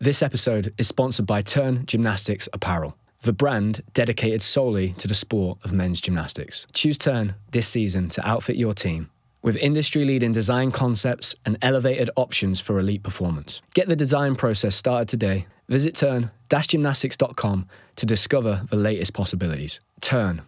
This episode is sponsored by Turn Gymnastics Apparel, the brand dedicated solely to the sport of men's gymnastics. Choose Turn this season to outfit your team with industry-leading design concepts and elevated options for elite performance. Get the design process started today. Visit turn-gymnastics.com to discover the latest possibilities. Turn.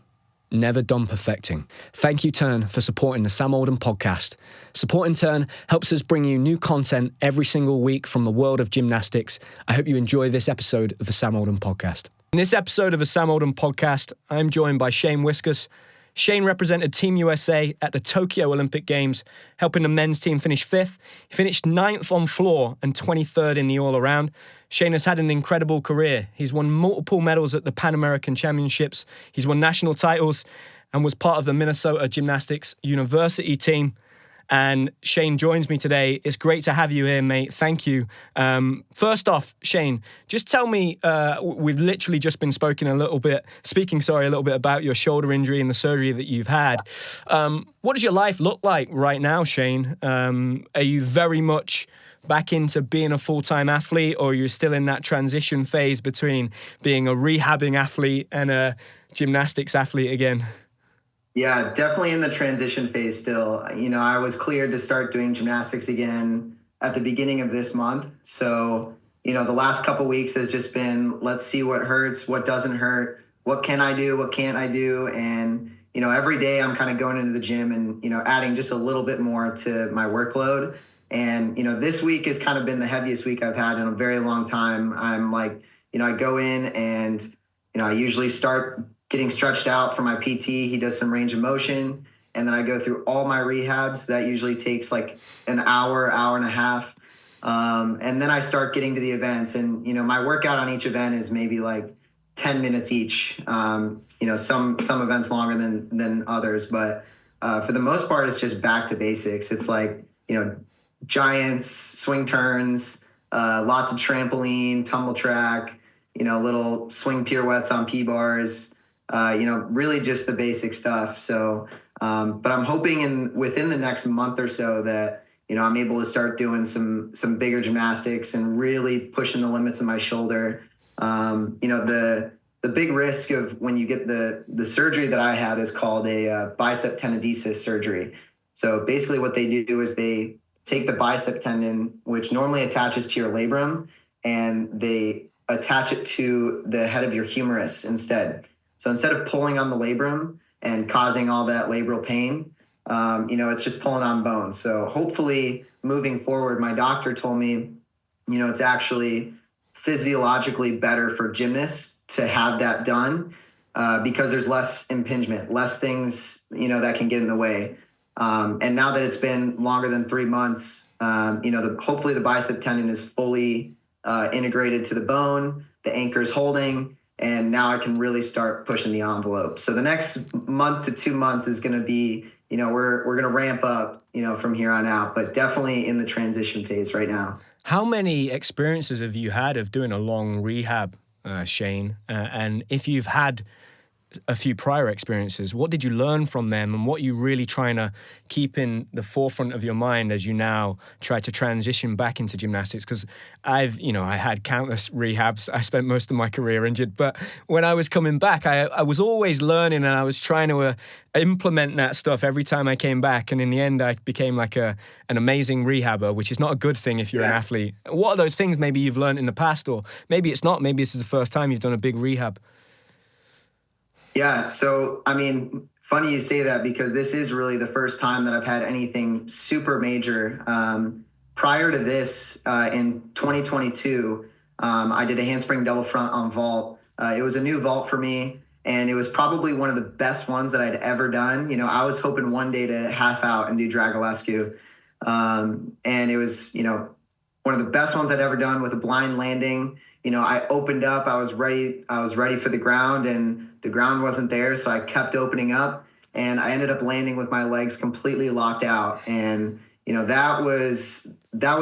Never done perfecting. Thank you, Turn, for supporting the Sam Oldham podcast. Supporting Turn helps us bring you new content every single week from the world of gymnastics. I hope you enjoy this episode of the Sam Oldham podcast. In this episode of the Sam Oldham podcast, I'm joined by Shane Wiskus. Shane represented Team USA at the Tokyo Olympic Games, helping the men's team finish 5th. He finished 9th on floor and 23rd in the all-around. Shane has had an incredible career. He's won multiple medals at the Pan American Championships. He's won national titles and was part of the Minnesota Gymnastics University team. And Shane joins me today. It's great to have you here, mate. Thank you. First off, Shane, just tell me, we've literally just been speaking a little bit about your shoulder injury and the surgery that you've had. What does your life look like right now, Shane? Are you very much back into being a full-time athlete, or you're still in that transition phase between being a rehabbing athlete and a gymnastics athlete again? Yeah, definitely in the transition phase still. You know, I was cleared to start doing gymnastics again at the beginning of this month. So, you know, the last couple of weeks has just been, let's see what hurts, what doesn't hurt, what can I do, what can't I do? And, you know, every day I'm kind of going into the gym and, you know, adding just a little bit more to my workload. And, you know, this week has kind of been the heaviest week I've had in a very long time. I'm like, you know, I go in and, you know, I usually start getting stretched out for my PT. He does some range of motion. And then I go through all my rehabs. That usually takes like an hour, hour and a half. And then I start getting to the events. And, you know, my workout on each event is maybe like 10 minutes each. You know, some events longer than others. But for the most part, it's just back to basics. It's like, you know, giants, swing turns, lots of trampoline, tumble track, you know, little swing pirouettes on P-bars, you know, really just the basic stuff. So, but I'm hoping within the next month or so that, you know, I'm able to start doing some bigger gymnastics and really pushing the limits of my shoulder. You know, the big risk of when you get the surgery that I had is called a bicep tenodesis surgery. So basically what they do is they take the bicep tendon, which normally attaches to your labrum, and they attach it to the head of your humerus instead. So instead of pulling on the labrum and causing all that labral pain, you know, it's just pulling on bones. So hopefully moving forward, my doctor told me, you know, it's actually physiologically better for gymnasts to have that done because there's less impingement, less things, you know, that can get in the way. And now that it's been longer than 3 months, you know, hopefully the bicep tendon is fully integrated to the bone, the anchor is holding, and now I can really start pushing the envelope. So the next month to 2 months is going to be, you know, we're going to ramp up, you know, from here on out, but definitely in the transition phase right now. How many experiences have you had of doing a long rehab, Shane? And if you've had a few prior experiences, what did you learn from them, and what are you really trying to keep in the forefront of your mind as you now try to transition back into gymnastics? Because I had countless rehabs. I spent most of my career injured, but when I was coming back, I was always learning, and I was trying to implement that stuff every time I came back. And in the end, I became like an amazing rehabber, which is not a good thing if you're an athlete. What are those things maybe you've learned in the past, or maybe it's not, maybe this is the first time you've done a big rehab? Yeah. So, I mean, funny you say that because this is really the first time that I've had anything super major. Prior to this, in 2022, I did a handspring double front on vault. It was a new vault for me, and it was probably one of the best ones that I'd ever done. You know, I was hoping one day to half out and do Dragolescu. And it was, you know, one of the best ones I'd ever done with a blind landing. You know, I opened up, I was ready for the ground, and the ground wasn't there. So I kept opening up, and I ended up landing with my legs completely locked out. And, you know, that was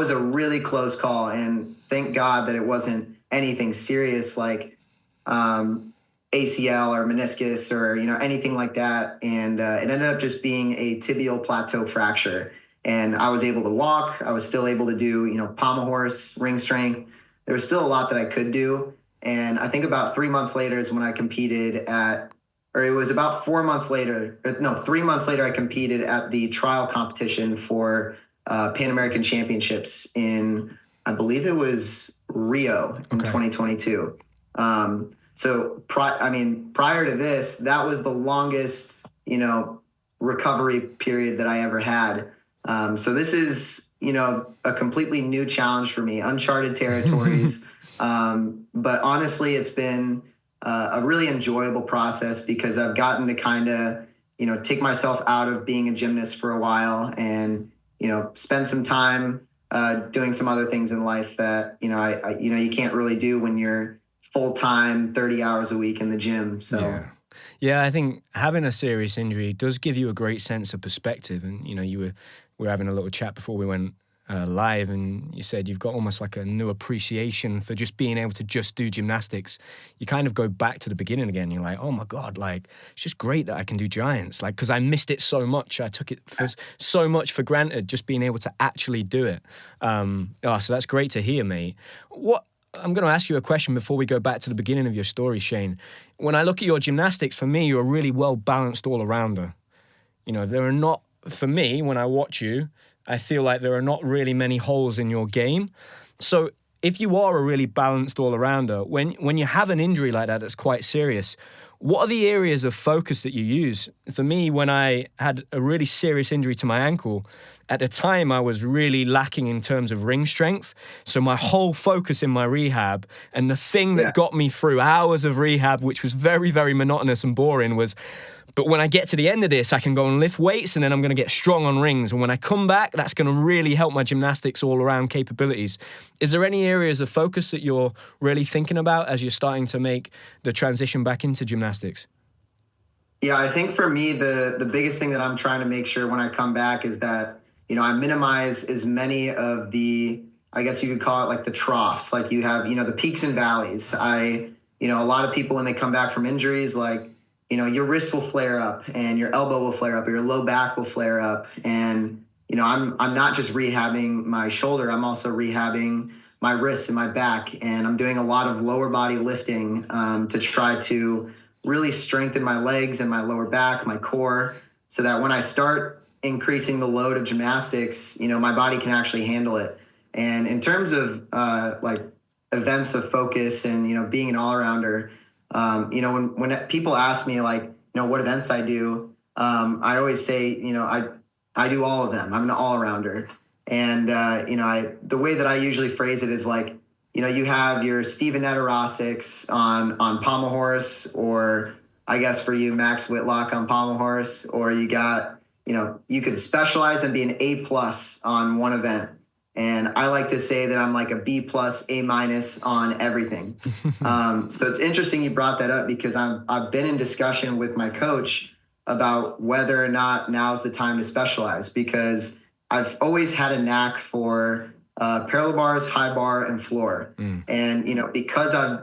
a really close call. And thank God that it wasn't anything serious like ACL or meniscus or, you know, anything like that. And it ended up just being a tibial plateau fracture. And I was able to walk. I was still able to do, you know, pommel horse, ring strength. there was still a lot that I could do. And I think about 3 months later is when I competed or it was about 4 months later, 3 months later, I competed at the trial competition for Pan American Championships in, I believe it was Rio in 2022. So prior to this, that was the longest, recovery period that I ever had. So this is, a completely new challenge for me, uncharted territories. But honestly, it's been a really enjoyable process because I've gotten to kind of, take myself out of being a gymnast for a while and, spend some time doing some other things in life that, you can't really do when you're full-time 30 hours a week in the gym. So yeah, I think having a serious injury does give you a great sense of perspective. And, we were having a little chat before we went live, and you said you've got almost like a new appreciation for just being able to just do gymnastics. You kind of go back to the beginning again. You're like, oh my God, like, it's just great that I can do giants. Like, because I missed it so much. I took it for so much for granted, just being able to actually do it. So that's great to hear, mate. I'm going to ask you a question before we go back to the beginning of your story, Shane. When I look at your gymnastics, for me, you're a really well-balanced all-arounder. There are not, for me, when I watch you, I feel like there are not really many holes in your game. So if you are a really balanced all-arounder, when you have an injury like that that's quite serious, what are the areas of focus that you use? For me, when I had a really serious injury to my ankle, at the time I was really lacking in terms of ring strength. So my whole focus in my rehab, and the thing that got me through hours of rehab, which was very, very monotonous and boring, was, but when I get to the end of this, I can go and lift weights, and then I'm going to get strong on rings. And when I come back, that's going to really help my gymnastics all-around capabilities. Is there any areas of focus that you're really thinking about as you're starting to make the transition back into gymnastics? Yeah, I think for me, the biggest thing that I'm trying to make sure when I come back is that, I minimize as many of the, I guess you could call it like the troughs, like you have, the peaks and valleys. A lot of people when they come back from injuries, like, your wrist will flare up and your elbow will flare up, or your low back will flare up. And, I'm not just rehabbing my shoulder, I'm also rehabbing my wrists and my back. And I'm doing a lot of lower body lifting to try to really strengthen my legs and my lower back, my core, so that when I start increasing the load of gymnastics, my body can actually handle it. And in terms of like events of focus and, being an all-arounder, when people ask me like, what events I do, I always say, I do all of them. I'm an all-arounder. And, the way that I usually phrase it is like, you have your Steven Netterosics on pommel horse, or I guess for you, Max Whitlock on pommel horse, or you got, you could specialize and be an A+ on one event. And I like to say that I'm like a B+, A- on everything. So it's interesting you brought that up, because I've been in discussion with my coach about whether or not now's the time to specialize, because I've always had a knack for parallel bars, high bar, and floor. And, because I,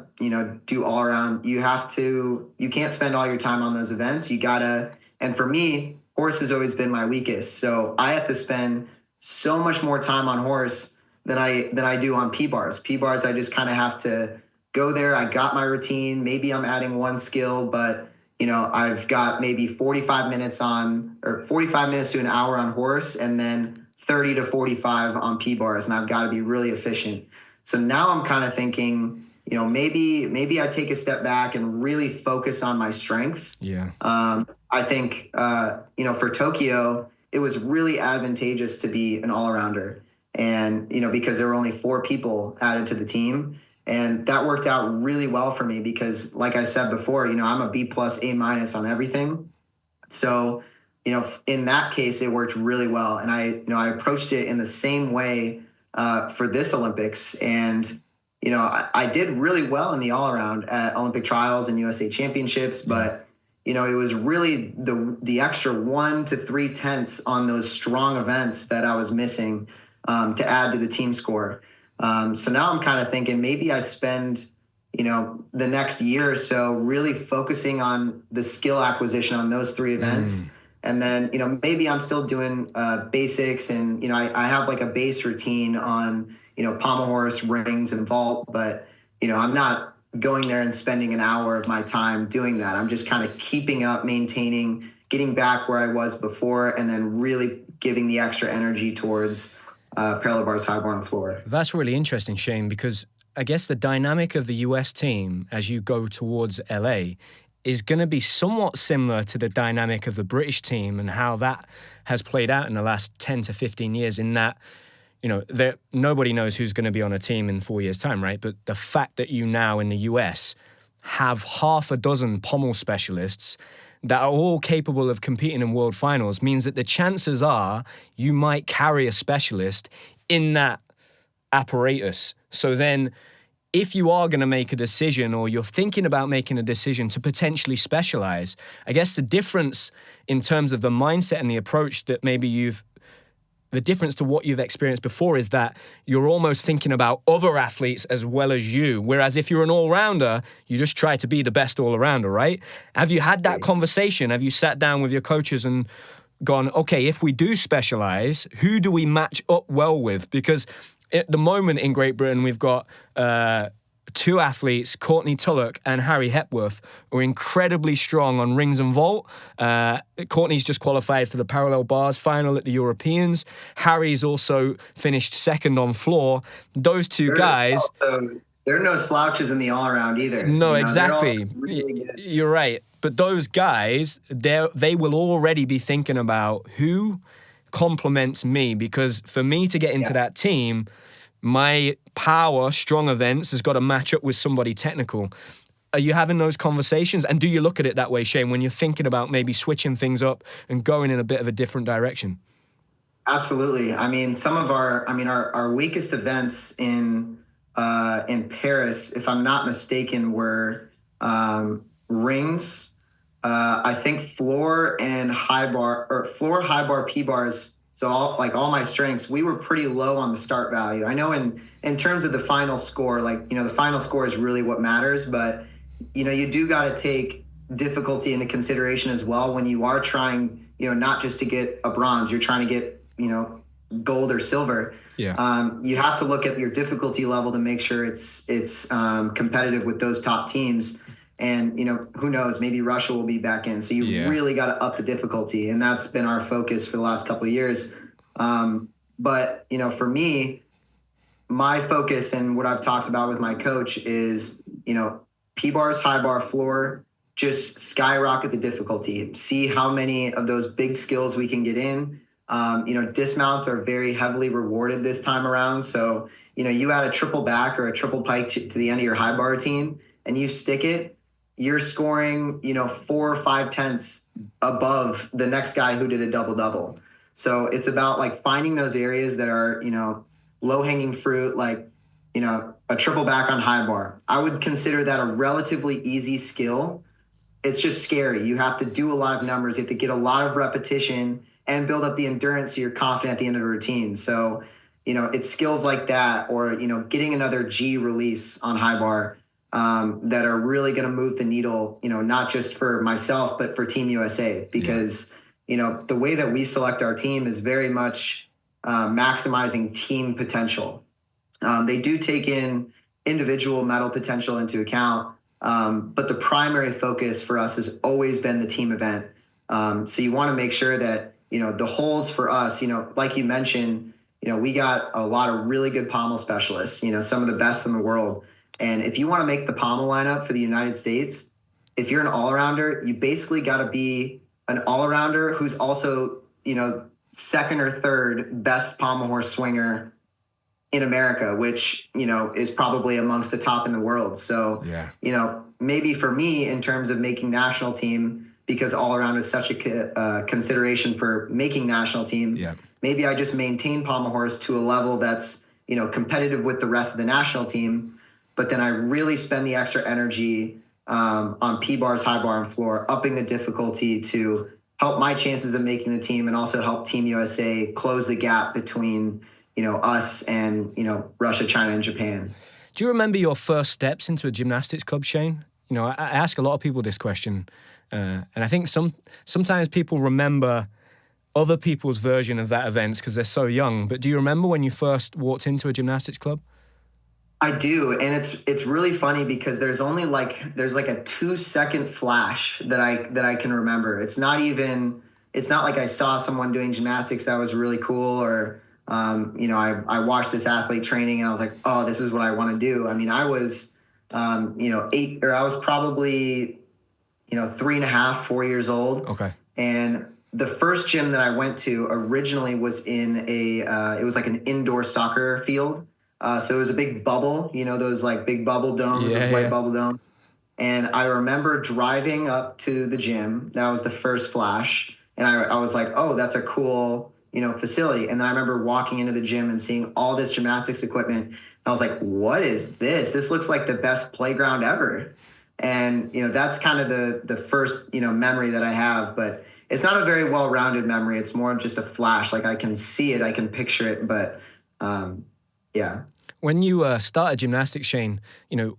do all around, you can't spend all your time on those events. And for me, horse has always been my weakest. So I have to spend so much more time on horse than I do on P-bars. P-bars, I just kind of have to go there. I got my routine. Maybe I'm adding one skill, but, I've got maybe 45 minutes to an hour on horse, and then 30 to 45 on P-bars, and I've got to be really efficient. So now I'm kind of thinking, maybe I take a step back and really focus on my strengths. Yeah. I think, for Tokyo, it was really advantageous to be an all-arounder. And, because there were only 4 people added to the team. And that worked out really well for me because, like I said before, I'm a B+, A- on everything. So, in that case, it worked really well. And I approached it in the same way for this Olympics. And, I did really well in the all-around at Olympic trials and USA championships, but it was really the extra 1 to 3 tenths on those strong events that I was missing to add to the team score. So now I'm kind of thinking maybe I spend, the next year or so really focusing on the skill acquisition on those 3 events. And then, maybe I'm still doing basics, and, I have like a base routine on, pommel horse, rings, and vault. But, I'm not going there and spending an hour of my time doing that. I'm just kind of keeping up, maintaining, getting back where I was before, and then really giving the extra energy towards parallel bars, high bar, and floor. That's really interesting, Shane, because I guess the dynamic of the US team as you go towards LA is going to be somewhat similar to the dynamic of the British team and how that has played out in the last 10 to 15 years, in that, nobody knows who's going to be on a team in 4 years' time, right? But the fact that you now in the US have half a dozen pommel specialists that are all capable of competing in world finals means that the chances are you might carry a specialist in that apparatus. So then if you are going to make a decision, or you're thinking about making a decision to potentially specialize, I guess the difference in terms of the mindset and the approach that maybe the difference to what you've experienced before is that you're almost thinking about other athletes as well as you. Whereas if you're an all-rounder, you just try to be the best all-rounder, right? Have you had that conversation? Have you sat down with your coaches and gone, okay, if we do specialize, who do we match up well with? Because at the moment in Great Britain, we've got two athletes, Courtney Tulloch and Harry Hepworth, who are incredibly strong on rings and vault. Courtney's just qualified for the parallel bars final at the Europeans. Harry's also finished second on floor. Those two guys... They're no slouches in the all-around either. No, exactly. Really, you're right. But those guys, they will already be thinking about who complements me, because for me to get into that team, my power, strong events has got to match up with somebody technical. Are you having those conversations? And do you look at it that way, Shane, when you're thinking about maybe switching things up and going in a bit of a different direction? Absolutely. I mean, some of our weakest events in Paris, if I'm not mistaken, were rings. I think floor and high bar, or floor, high bar, P bars. So all my strengths, we were pretty low on the start value. I know in terms of the final score, the final score is really what matters, but you do got to take difficulty into consideration as well when you are trying, not just to get a bronze, you're trying to get, gold or silver. Yeah. You have to look at your difficulty level to make sure it's competitive with those top teams. And, who knows, maybe Russia will be back in. So you really got to up the difficulty. And that's been our focus for the last couple of years. But, for me, my focus and what I've talked about with my coach is, P bars, high bar, floor, just skyrocket the difficulty. See how many of those big skills we can get in. Dismounts are very heavily rewarded this time around. So, you add a triple back or a triple pike to the end of your high bar routine and you stick it, you're scoring, 4 or 5 tenths above the next guy who did a double-double. So it's about finding those areas that are, low-hanging fruit, a triple back on high bar. I would consider that a relatively easy skill. It's just scary. You have to do a lot of numbers. You have to get a lot of repetition and build up the endurance so you're confident at the end of the routine. So, it's skills like that, or, getting another G release on high bar that are really going to move the needle, not just for myself, but for Team USA, because, the way that we select our team is very much maximizing team potential. They do take in individual medal potential into account, but the primary focus for us has always been the team event. So you want to make sure that, the holes for us, like you mentioned, we got a lot of really good pommel specialists, some of the best in the world. And if you want to make the pommel lineup for the United States, if you're an all-arounder, you basically got to be an all-arounder who's also, second or third best pommel horse swinger in America, which, is probably amongst the top in the world. So, maybe for me, in terms of making national team, because all-around is such a consideration for making national team, maybe I just maintain pommel horse to a level that's, competitive with the rest of the national team. But then I really spend the extra energy on P bars, high bar, and floor, upping the difficulty to help my chances of making the team and also help Team USA close the gap between, us and, Russia, China, and Japan. Do you remember your first steps into a gymnastics club, Shane? I ask a lot of people this question, and I think sometimes people remember other people's version of that events because they're so young. But do you remember when you first walked into a gymnastics club? I do, and it's really funny because there's only like a 2-second flash that I can remember. It's not like I saw someone doing gymnastics that was really cool, or I watched this athlete training and I was like, oh, this is what I want to do. I mean, I was I was probably 3.5, 4 years old. Okay. And the first gym that I went to originally was in it was like an indoor soccer field. So it was a big bubble, those like big bubble domes, those white bubble domes. And I remember driving up to the gym. That was the first flash. And I was like, oh, that's a cool, facility. And then I remember walking into the gym and seeing all this gymnastics equipment. And I was like, what is this? This looks like the best playground ever. And, that's kind of the first, memory that I have. But it's not a very well-rounded memory. It's more just a flash. Like I can see it, I can picture it. But yeah. When you started gymnastics, Shane,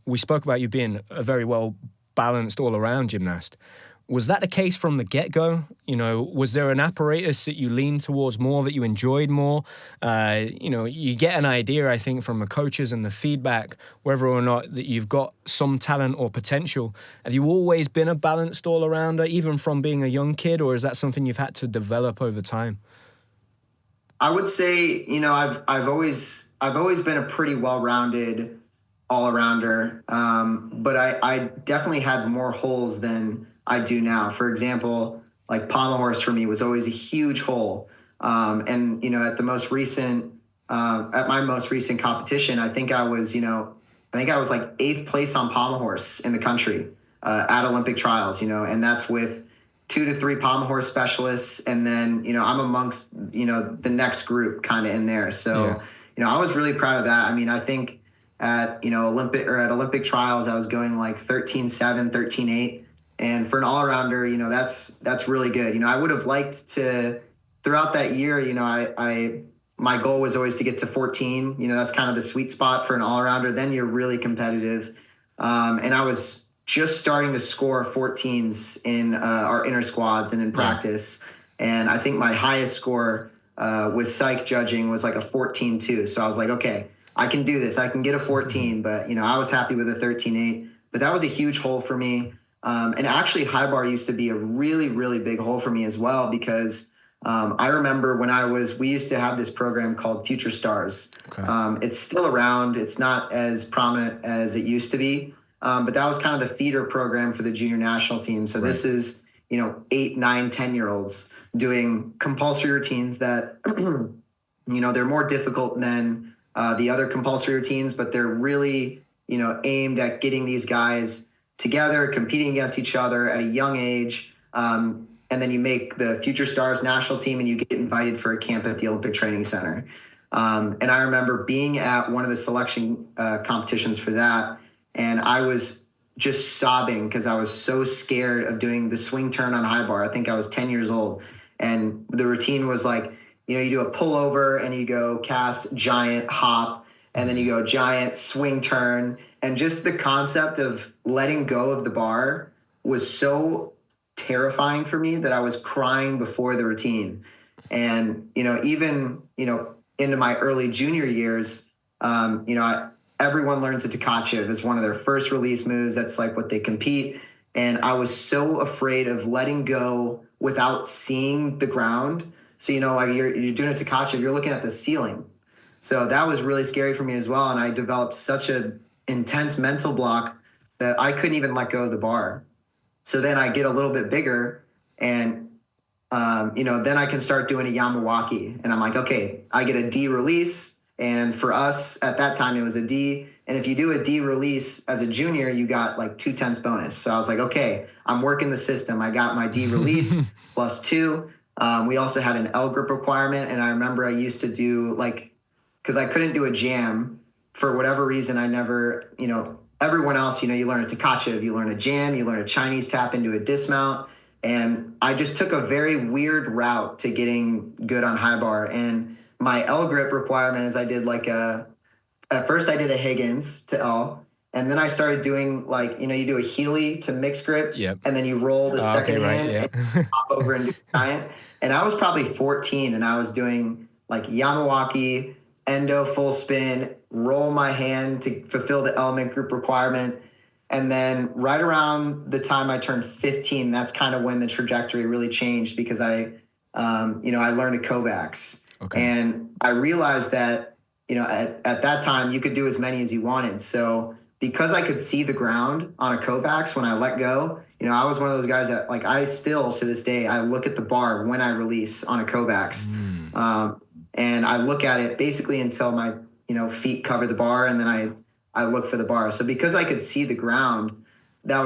we spoke about you being a very well-balanced all-around gymnast. Was that the case from the get-go? Was there an apparatus that you leaned towards more, that you enjoyed more? You get an idea, I think, from the coaches and the feedback, whether or not that you've got some talent or potential. Have you always been a balanced all-arounder, even from being a young kid, or is that something you've had to develop over time? I would say, I've always been a pretty well-rounded all-arounder, but I definitely had more holes than I do now. For example, like pommel horse for me was always a huge hole. And at my most recent competition, I think I was like 8th place on pommel horse in the country at Olympic trials. And that's with 2 to 3 pommel horse specialists, and then I'm amongst the next group kind of in there. So I was really proud of that. I mean, I think at Olympic trials, I was going like 13.7, 13.8. And for an all-arounder, that's really good. I would have liked to, throughout that year, my goal was always to get to 14. That's kind of the sweet spot for an all-arounder. Then you're really competitive. And I was just starting to score 14s in our inner squads and in practice. And I think my highest score with psych judging was like a 14.2. So I was like, okay, I can do this. I can get a 14. But, I was happy with a 13.8. But that was a huge hole for me. And actually high bar used to be a really, really big hole for me as well, because I remember when we used to have this program called Future Stars. Okay. It's still around. It's not as prominent as it used to be. But that was kind of the feeder program for the junior national team. So This is, 8, 9, 10-year-olds doing compulsory routines that, they're more difficult than the other compulsory routines, but they're really, aimed at getting these guys together, competing against each other at a young age. And then you make the Future Stars national team and you get invited for a camp at the Olympic Training Center. And I remember being at one of the selection competitions for that. And I was just sobbing because I was so scared of doing the swing turn on high bar. I think I was 10 years old. And the routine was like, you do a pullover and you go cast, giant, hop, and then you go giant, swing turn. And just the concept of letting go of the bar was so terrifying for me that I was crying before the routine. And, even, into my early junior years, everyone learns a Tkachev as one of their first release moves. That's like what they compete. And I was so afraid of letting go without seeing the ground. So, like you're doing a Tkachev, you're looking at the ceiling. So that was really scary for me as well. And I developed such an intense mental block that I couldn't even let go of the bar. So then I get a little bit bigger and, then I can start doing a Yamawaki. And I'm like, okay, I get a D release. And for us at that time, it was a D. And if you do a D release as a junior, you got like 2/10 bonus. So I was like, okay, I'm working the system. I got my D release plus 2. We also had an L grip requirement. And I remember I used to do because I couldn't do a jam for whatever reason. I never, everyone else, you learn a Tkachev, you learn a jam, you learn a Chinese tap into a dismount. And I just took a very weird route to getting good on high bar. And my L grip requirement is I did at first I did a Higgins to L. And then I started doing you do a Healy to mixed grip. Yep. And then you roll the second hand and hop over and do a giant. And I was probably 14 and I was doing like Yamawaki, endo full spin, roll my hand to fulfill the element group requirement. And then right around the time I turned 15, that's kind of when the trajectory really changed because I learned a Kovacs. Okay. And I realized that, at that time you could do as many as you wanted. So because I could see the ground on a Kovacs when I let go, I was one of those guys that like, I still to this day, I look at the bar when I release on a Kovacs. And I look at it basically until my, feet cover the bar. And then I look for the bar. So because I could see the ground, that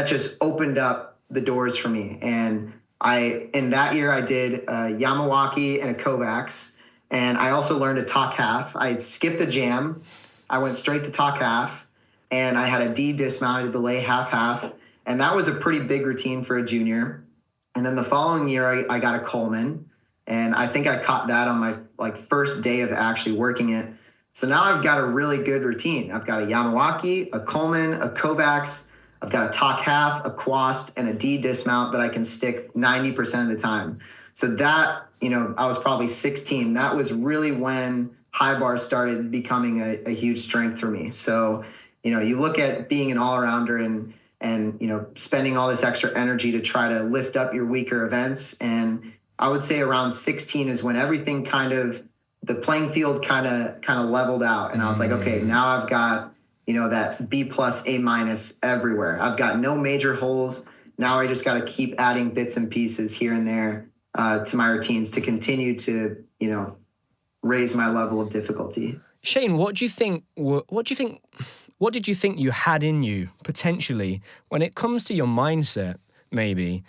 just opened up the doors for me. And in that year I did a Yamawaki and a Kovacs. And I also learned a talk half. I skipped a jam. I went straight to talk half and I had a D dismounted the lay half. And that was a pretty big routine for a junior. And then the following year I got a Coleman and I think I caught that on my first day of actually working it. So now I've got a really good routine. I've got a Yamawaki, a Coleman, a Kovacs. I've got a talk half, a quast, and a D dismount that I can stick 90% of the time. So that, I was probably 16. That was really when high bar started becoming a huge strength for me. So, you look at being an all-arounder and spending all this extra energy to try to lift up your weaker events. And I would say around 16 is when everything the playing field kind of leveled out. And I was like, okay, now I've got, that B+, A- everywhere. I've got no major holes. Now I just got to keep adding bits and pieces here and there to my routines to continue to, raise my level of difficulty. Shane, what did you think you had in you potentially when it comes to your mindset, maybe,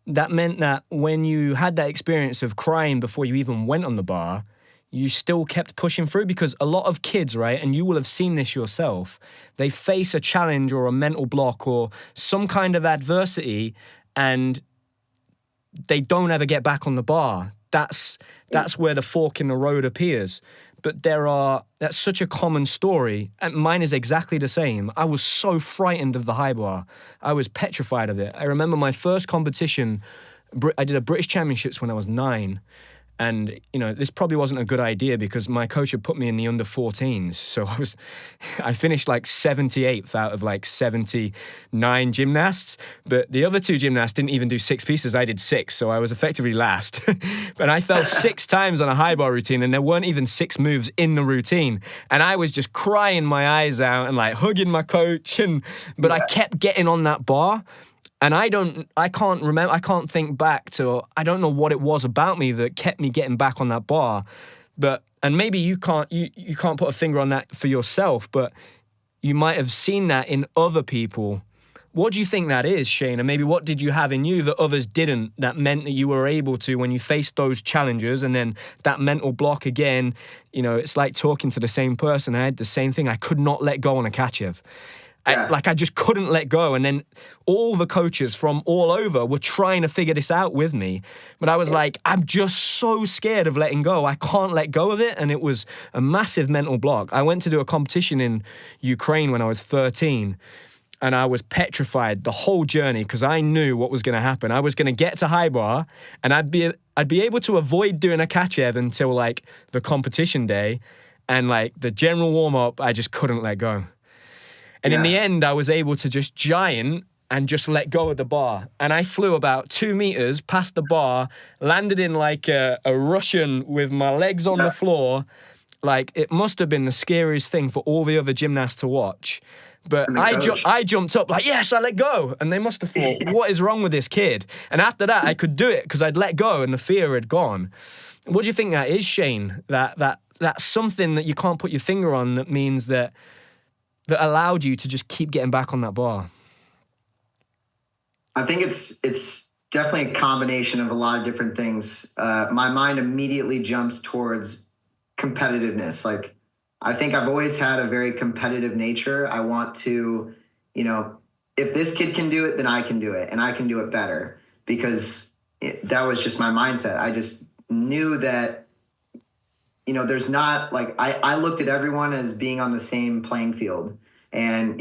that meant that when you had that experience of crying before you even went on the bar, you still kept pushing through? Because a lot of kids, right, and you will have seen this yourself, they face a challenge or a mental block or some kind of adversity and they don't ever get back on the bar. That's where the fork in the road appears. But that's such a common story, and mine is exactly the same. I was so frightened of the high bar. I was petrified of it. I remember my first competition, I did a British Championships when I was 9. And, this probably wasn't a good idea because my coach had put me in the under 14s. So I finished like 78th out of like 79 gymnasts. But the other 2 gymnasts didn't even do 6 pieces. I did 6. So I was effectively last. But I fell 6 times on a high bar routine and there weren't even 6 moves in the routine. And I was just crying my eyes out and like hugging my coach. But I kept getting on that bar. And I can't think back to, I don't know what it was about me that kept me getting back on that bar. And maybe you can't put a finger on that for yourself, but you might have seen that in other people. What do you think that is, Shane? And maybe what did you have in you that others didn't, that meant that you were able to, when you faced those challenges and then that mental block again, it's like talking to the same person. I had the same thing. I could not let go on a Kachev. Yeah. I just couldn't let go. And then all the coaches from all over were trying to figure this out with me. But I was like, I'm just so scared of letting go. I can't let go of it. And it was a massive mental block. I went to do a competition in Ukraine when I was 13. And I was petrified the whole journey because I knew what was going to happen. I was going to get to high bar and I'd be able to avoid doing a Kachev until like the competition day. And like the general warm-up, I just couldn't let go. And in the end, I was able to just giant and just let go of the bar. And I flew about 2 meters past the bar, landed in like a Russian with my legs on the floor. Like, it must have been the scariest thing for all the other gymnasts to watch. But I jumped up like, yes, I let go. And they must have thought, what is wrong with this kid? And after that, I could do it because I'd let go and the fear had gone. What do you think that is, Shane? That's something that you can't put your finger on that means that allowed you to just keep getting back on that bar? I think it's definitely a combination of a lot of different things. My mind immediately jumps towards competitiveness. Like, I think I've always had a very competitive nature. I want to, if this kid can do it, then I can do it and I can do it better because that was just my mindset. I just knew that, there's not like, I looked at everyone as being on the same playing field and,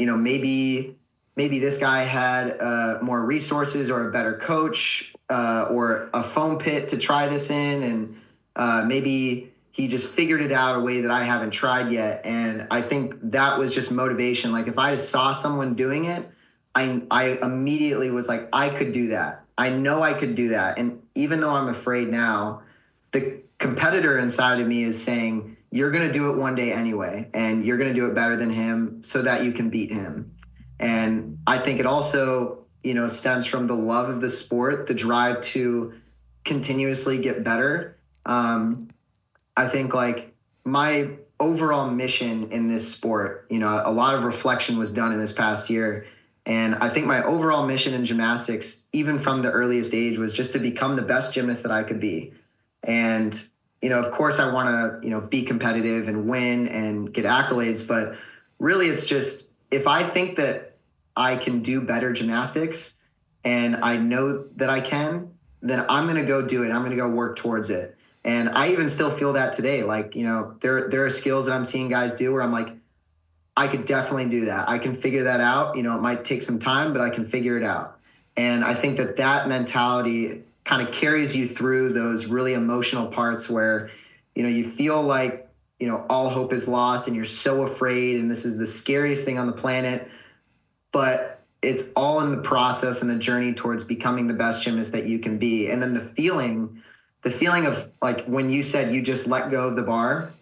maybe this guy had more resources or a better coach or a foam pit to try this in, and maybe he just figured it out a way that I haven't tried yet. And I think that was just motivation. Like if I saw someone doing it, I immediately was like, I could do that. I know I could do that. And even though I'm afraid now, the competitor inside of me is saying, you're going to do it one day anyway, and you're going to do it better than him so that you can beat him. And I think it also, stems from the love of the sport, the drive to continuously get better. I think like my overall mission in this sport, a lot of reflection was done in this past year. And I think my overall mission in gymnastics, even from the earliest age, was just to become the best gymnast that I could be. And, of course I want to, be competitive and win and get accolades, but really it's just, if I think that I can do better gymnastics and I know that I can, then I'm going to go do it. I'm going to go work towards it. And I even still feel that today. Like, there are skills that I'm seeing guys do where I'm like, I could definitely do that. I can figure that out. It might take some time, but I can figure it out. And I think that mentality kind of carries you through those really emotional parts where, you feel like, all hope is lost and you're so afraid and this is the scariest thing on the planet. But it's all in the process and the journey towards becoming the best gymnast that you can be. And then the feeling of like when you said you just let go of the bar,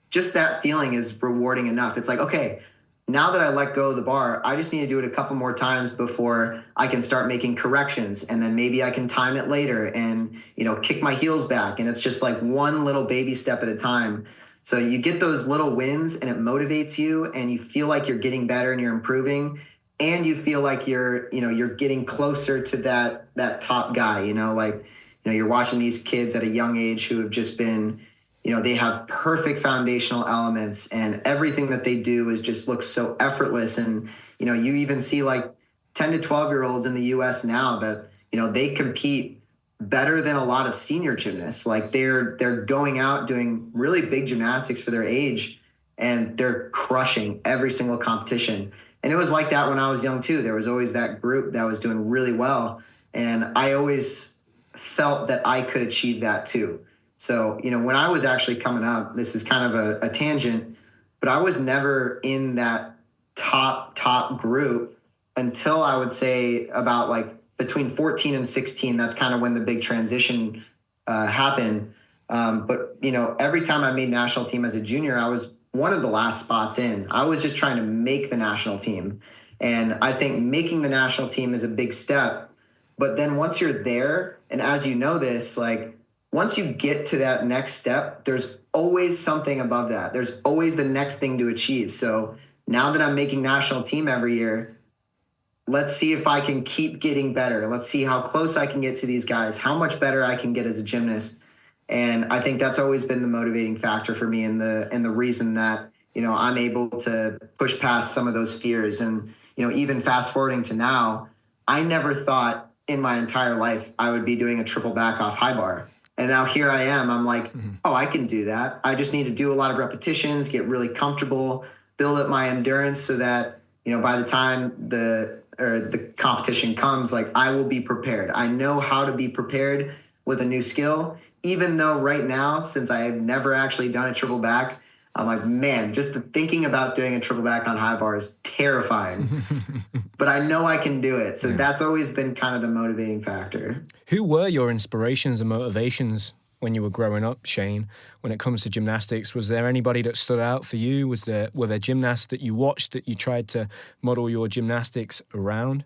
just that feeling is rewarding enough. It's like, okay, now that I let go of the bar, I just need to do it a couple more times before I can start making corrections. And then maybe I can time it later and, kick my heels back. And it's just like one little baby step at a time. So you get those little wins and it motivates you and you feel like you're getting better and you're improving. And you feel like you're getting closer to that top guy, you're watching these kids at a young age who have just been, they have perfect foundational elements and everything that they do is just looks so effortless. And, you even see like 10 to 12-year-olds in the US now that, they compete better than a lot of senior gymnasts. Like they're going out doing really big gymnastics for their age and they're crushing every single competition. And it was like that when I was young too. There was always that group that was doing really well. And I always felt that I could achieve that too. So, when I was actually coming up, this is kind of a tangent, but I was never in that top group until I would say about like between 14 and 16. That's kind of when the big transition happened. But, every time I made national team as a junior, I was one of the last spots in. I was just trying to make the national team. And I think making the national team is a big step. But then once you're there, and as you know this, like once you get to that next step, there's always something above that. There's always the next thing to achieve. So now that I'm making national team every year, let's see if I can keep getting better. Let's see how close I can get to these guys, how much better I can get as a gymnast. And I think that's always been the motivating factor for me and the reason that, I'm able to push past some of those fears. And, even fast forwarding to now, I never thought in my entire life I would be doing a triple back off high bar. And now here I am. I'm like, oh, I can do that. I just need to do a lot of repetitions, get really comfortable, build up my endurance so that, by the time the competition comes, like I will be prepared. I know how to be prepared with a new skill, even though right now, since I have never actually done a triple back, I'm like, man, just the thinking about doing a triple back on high bar is terrifying, but I know I can do it. So that's always been kind of the motivating factor. Who were your inspirations and motivations when you were growing up, Shane, when it comes to gymnastics? Was there anybody that stood out for you? Were there gymnasts that you watched that you tried to model your gymnastics around?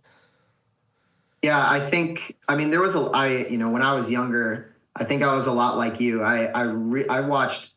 Yeah, there was when I was younger, I think I was a lot like you. I watched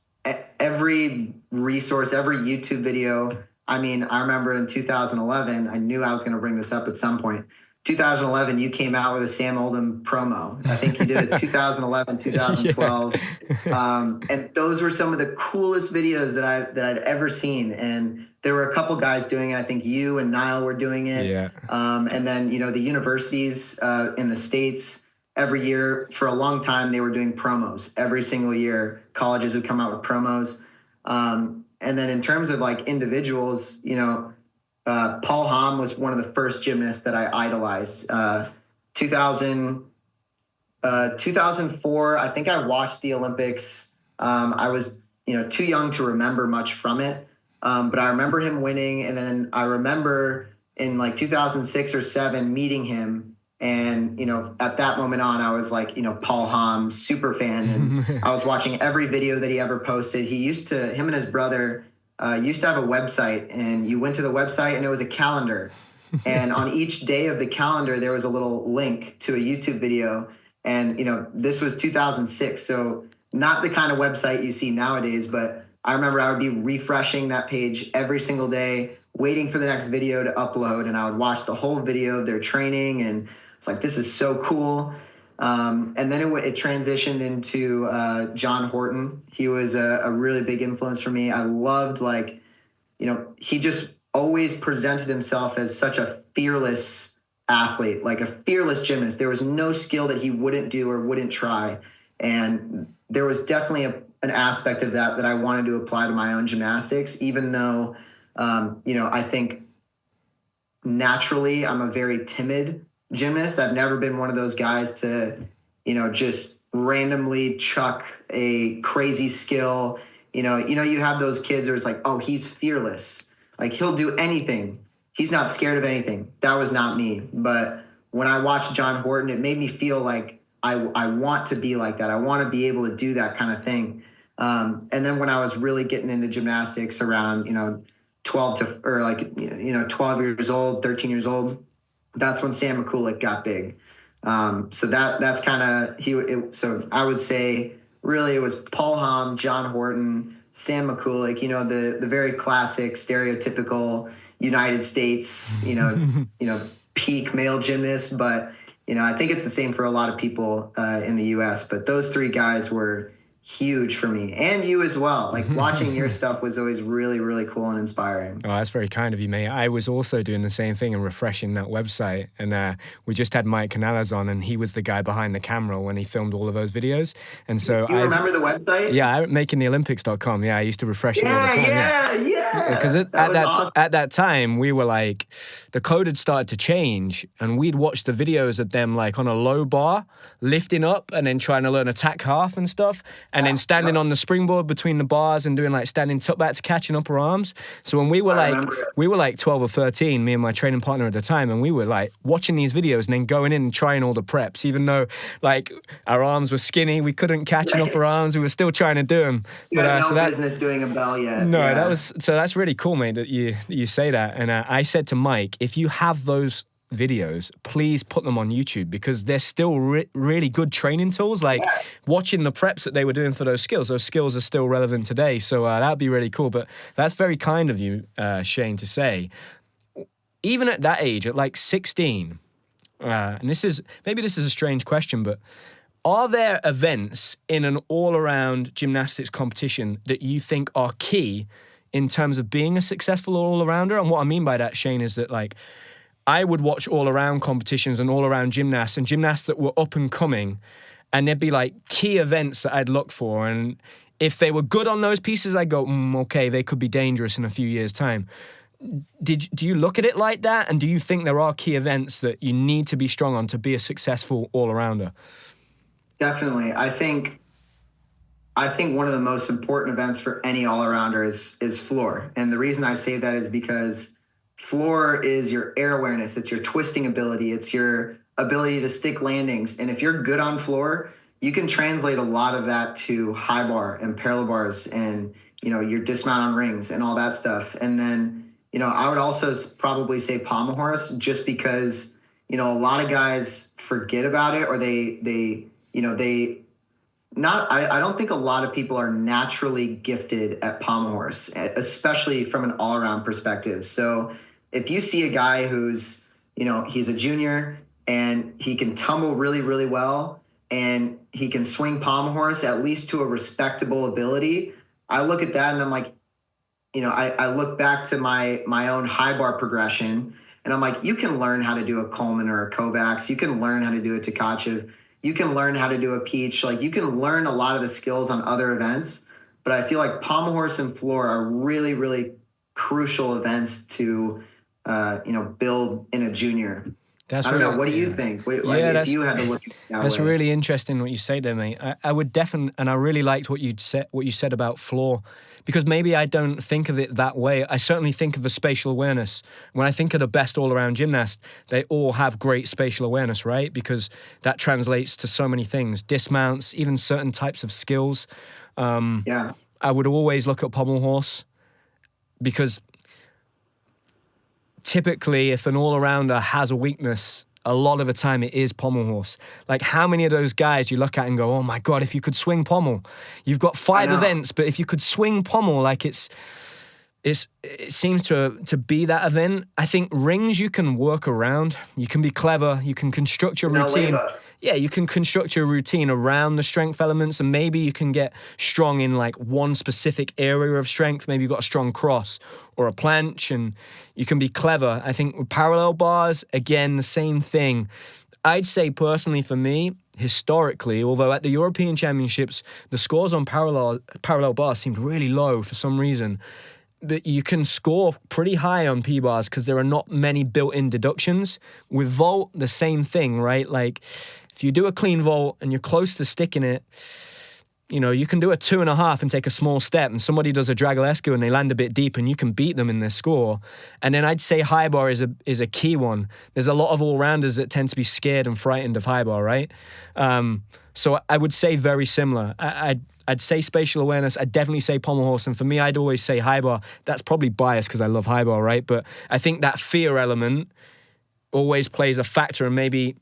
every resource, every YouTube video. I remember in 2011, I knew I was going to bring this up at some point. 2011, you came out with a Sam Oldham promo. I think you did it 2011, 2012. Yeah. And those were some of the coolest videos that I'd ever seen. And there were a couple guys doing it. I think you and Niall were doing it. Yeah. And then, the universities in the States, every year for a long time, they were doing promos. Every single year, colleges would come out with promos. And then in terms of like individuals, Paul Hamm was one of the first gymnasts that I idolized. 2000, 2004, I think I watched the Olympics. I was, too young to remember much from it. But I remember him winning. And then I remember in like 2006 or 7 meeting him. And, at that moment on, I was like, Paul Hom, super fan. And I was watching every video that he ever posted. Him and his brother used to have a website, and you went to the website and it was a calendar. And on each day of the calendar, there was a little link to a YouTube video. And, this was 2006. So not the kind of website you see nowadays, but I remember I would be refreshing that page every single day, waiting for the next video to upload. And I would watch the whole video of their training. And it's like, this is so cool. And then it transitioned into John Horton. He was a really big influence for me. I loved, he just always presented himself as such a fearless athlete, like a fearless gymnast. There was no skill that he wouldn't do or wouldn't try. And there was definitely an aspect of that I wanted to apply to my own gymnastics, even though, I think naturally I'm a very timid gymnast. I've never been one of those guys to, just randomly chuck a crazy skill. You have those kids where it's like, oh, he's fearless. Like, he'll do anything. He's not scared of anything. That was not me. But when I watched John Horton, it made me feel like I want to be like that. I want to be able to do that kind of thing. And then when I was really getting into gymnastics around, 12 years old, 13 years old, that's when Sam McCulloch got big. So that's kind of, so I would say really it was Paul Hom, John Horton, Sam McCulloch, the very classic stereotypical United States, peak male gymnast. But, I think it's the same for a lot of people in the US, but those 3 guys were huge for me, and you as well. Like, watching your stuff was always really, really cool and inspiring. Oh, that's very kind of you, mate. I was also doing the same thing and refreshing that website. And we just had Mike Canalas on, and he was the guy behind the camera when he filmed all of those videos. And so you remember the website? Yeah, makingtheolympics.com. Yeah, I used to refresh it all the time. Yeah. Because at that time, we were like, the code had started to change, and we'd watch the videos of them like on a low bar, lifting up and then trying to learn attack half and stuff. And then standing on the springboard between the bars and doing like standing top back to catching upper arms. So when we were like 12 or 13, me and my training partner at the time, and we were like watching these videos and then going in and trying all the preps, even though like our arms were skinny, we couldn't catch upper arms, we were still trying to do them. You had no business doing a bell yet. No, that's really cool, mate, that you say that. And I said to Mike, if you have those videos, please put them on YouTube, because they're still really good training tools. Like watching the preps that they were doing for those skills are still relevant today. So that'd be really cool. But that's very kind of you, Shane, to say. Even at that age, at like 16, and this is a strange question, but are there events in an all-around gymnastics competition that you think are key in terms of being a successful all-arounder? And what I mean by that, Shane, is that like I would watch all-around competitions and all-around gymnasts and gymnasts that were up and coming, and there'd be like key events that I'd look for. And if they were good on those pieces, I'd go, okay, they could be dangerous in a few years' time. Do you look at it like that? And do you think there are key events that you need to be strong on to be a successful all-arounder? Definitely. I think one of the most important events for any all-arounder is floor. And the reason I say that is because floor is your air awareness. It's your twisting ability. It's your ability to stick landings. And if you're good on floor, you can translate a lot of that to high bar and parallel bars and, your dismount on rings and all that stuff. And then, I would also probably say pommel horse, just because, a lot of guys forget about it, or I don't think a lot of people are naturally gifted at pommel horse, especially from an all-around perspective. So if you see a guy who's, he's a junior and he can tumble really, really well, and he can swing pommel horse at least to a respectable ability, I look at that and I'm like, I look back to my own high bar progression, and I'm like, you can learn how to do a Coleman or a Kovacs. You can learn how to do a Tkachev. You can learn how to do a Peach. Like, you can learn a lot of the skills on other events, but I feel like pommel horse and floor are really, really crucial events to, build in a junior. That's I don't really, know. What do you think? Like, yeah, if you had to look at it that that's way. really interesting what you say there, mate. I would definitely, and I really liked what you said about floor, because maybe I don't think of it that way. I certainly think of the spatial awareness. When I think of the best all-around gymnast, they all have great spatial awareness, right? Because that translates to so many things, dismounts, even certain types of skills. Yeah. I would always look at pommel horse, because typically if an all-arounder has a weakness, a lot of the time it is pommel horse. Like, how many of those guys you look at and go, oh my God, if you could swing pommel. You've got 5 events, but if you could swing pommel, like it seems to be that event. I think rings you can work around. You can be clever. You can construct your routine. Yeah, you can construct your routine around the strength elements, and maybe you can get strong in like one specific area of strength. Maybe you've got a strong cross or a planche, and you can be clever. I think with parallel bars, again, the same thing. I'd say personally for me, historically, although at the European Championships, the scores on parallel bars seemed really low for some reason, that you can score pretty high on P-bars because there are not many built-in deductions. With vault, the same thing, right? Like, if you do a clean vault and you're close to sticking it, you can do a 2.5 and take a small step, and somebody does a Dragolescu and they land a bit deep, and you can beat them in their score. And then I'd say high bar is a key one. There's a lot of all-rounders that tend to be scared and frightened of high bar, right? So I would say very similar. I'd say spatial awareness. I'd definitely say pommel horse. And for me, I'd always say high bar. That's probably biased because I love high bar, right? But I think that fear element always plays a factor, and maybe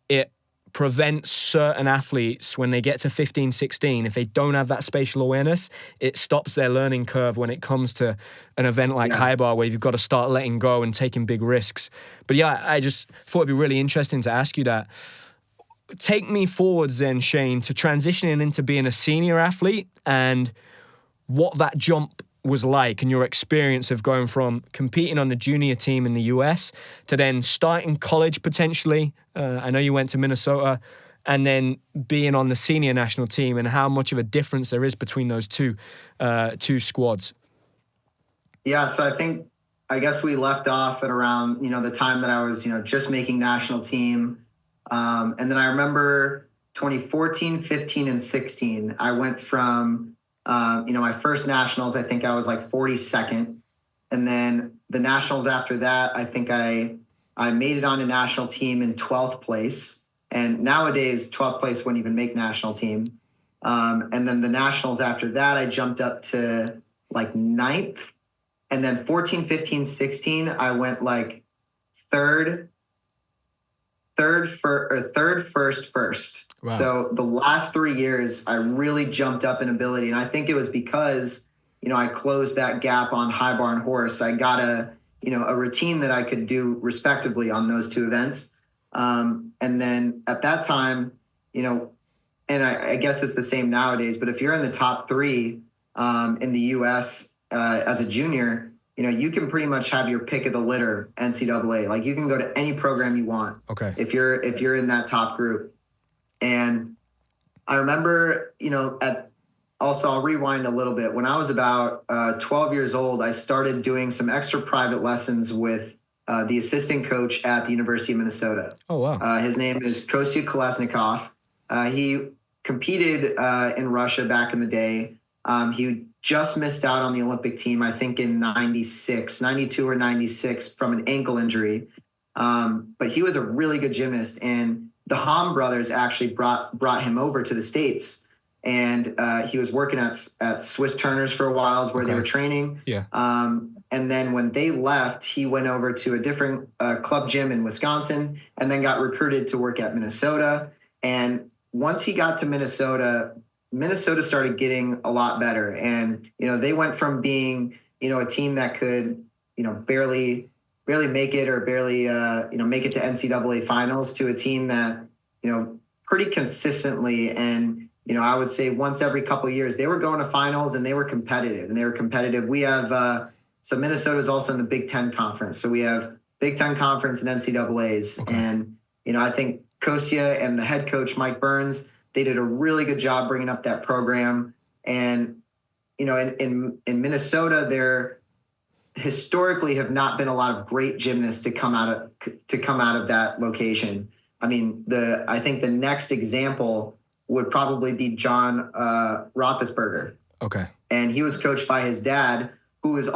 it prevents certain athletes when they get to 15, 16, if they don't have that spatial awareness, it stops their learning curve when it comes to an event like high bar, where you've got to start letting go and taking big risks. But yeah, I just thought it'd be really interesting to ask you that. Take me forwards then, Shane, to transitioning into being a senior athlete and what that jump was like, and your experience of going from competing on the junior team in the US to then starting college potentially. I know you went to Minnesota, and then being on the senior national team, and how much of a difference there is between those two squads. Yeah, so I guess we left off at around, the time that I was, just making national team. And then I remember 2014, 15, and 16, I went from, my first nationals, I think I was like 42nd. And then the nationals after that, I think I made it on a national team in 12th place. And nowadays, 12th place wouldn't even make national team. And then the nationals after that, I jumped up to like 9th. And then 14, 15, 16, I went like third, first. Wow. So the last 3 years, I really jumped up in ability. And I think it was because, I closed that gap on high bar and horse. I got a routine that I could do respectively on those two events. And then at that time, and I guess it's the same nowadays, but if you're in the top 3 in the US as a junior, you can pretty much have your pick of the litter NCAA. Like, you can go to any program you want. Okay. If you're in that top group. And I remember, I'll rewind a little bit. When I was about 12 years old, I started doing some extra private lessons with the assistant coach at the University of Minnesota. Oh, wow. His name is Kostya Kolesnikov. He competed in Russia back in the day. He just missed out on the Olympic team, I think in 92 or 96 from an ankle injury. But he was a really good gymnast, and the Hom brothers actually brought him over to the States, and he was working at Swiss Turner's for a while, is where they were training. Yeah. And then when they left, he went over to a different club gym in Wisconsin, and then got recruited to work at Minnesota. And once he got to Minnesota started getting a lot better. And, they went from being, a team that could, barely make it, or barely, make it to NCAA finals, to a team that, pretty consistently, and, I would say once every couple of years, they were going to finals, and they were competitive. We have, so Minnesota is also in the Big Ten Conference. So we have Big Ten Conference and NCAAs. Okay. And, I think Kostya and the head coach, Mike Burns, they did a really good job bringing up that program. And, in Minnesota, historically have not been a lot of great gymnasts to come out of that location. I mean, I think the next example would probably be John Roethlisberger. Okay. And he was coached by his dad, who was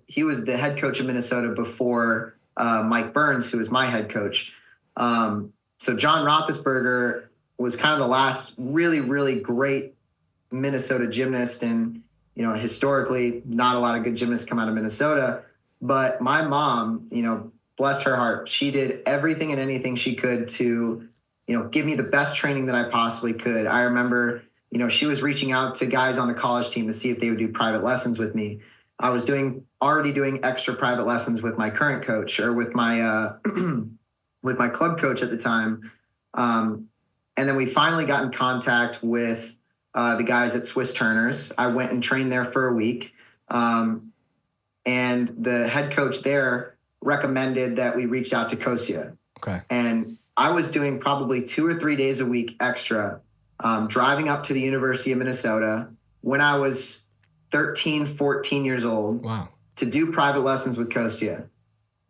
he was the head coach of Minnesota before Mike Burns, who was my head coach. So John Roethlisberger was kind of the last really, really great Minnesota gymnast. And, historically, not a lot of good gymnasts come out of Minnesota. But my mom, bless her heart, she did everything and anything she could to, give me the best training that I possibly could. I remember, she was reaching out to guys on the college team to see if they would do private lessons with me. I was already doing extra private lessons with my current coach, or with my with my club coach at the time. And then we finally got in contact with the guys at Swiss Turners. I went and trained there for a week. And the head coach there recommended that we reach out to Kosia. Okay. And I was doing probably 2 or 3 days a week extra, driving up to the University of Minnesota when I was 13, 14 years old. Wow. To do private lessons with Kosia.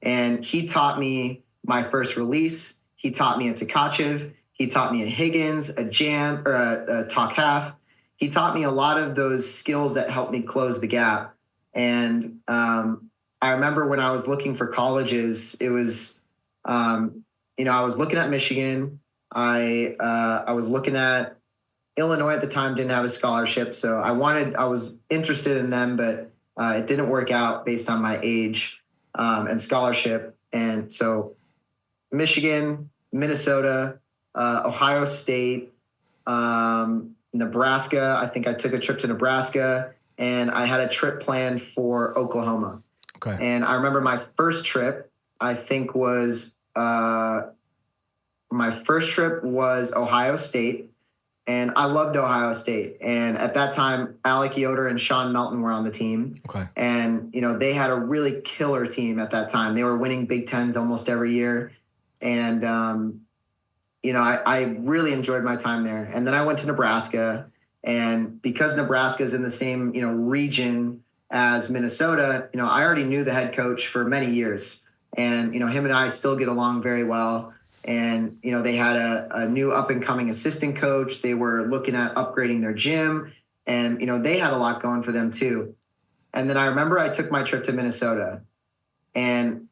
And he taught me my first release. He taught me a Tkachev. He taught me a Higgins, a jam, or a talk half. He taught me a lot of those skills that helped me close the gap. And I remember when I was looking for colleges, it was, I was looking at Michigan. I was looking at Illinois at the time, didn't have a scholarship. So I was interested in them, but it didn't work out based on my age and scholarship. And so Michigan, Minnesota, Ohio State, Nebraska. I think I took a trip to Nebraska, and I had a trip planned for Oklahoma. Okay. And I remember my first trip, I think was Ohio State. And I loved Ohio State. And at that time, Alec Yoder and Sean Melton were on the team. Okay. And, they had a really killer team at that time. They were winning Big Tens almost every year. And, I really enjoyed my time there. And then I went to Nebraska. And because Nebraska is in the same, region as Minnesota, I already knew the head coach for many years. And, him and I still get along very well. And, they had a new up-and-coming assistant coach. They were looking at upgrading their gym. And, they had a lot going for them, too. And then I remember I took my trip to Minnesota. And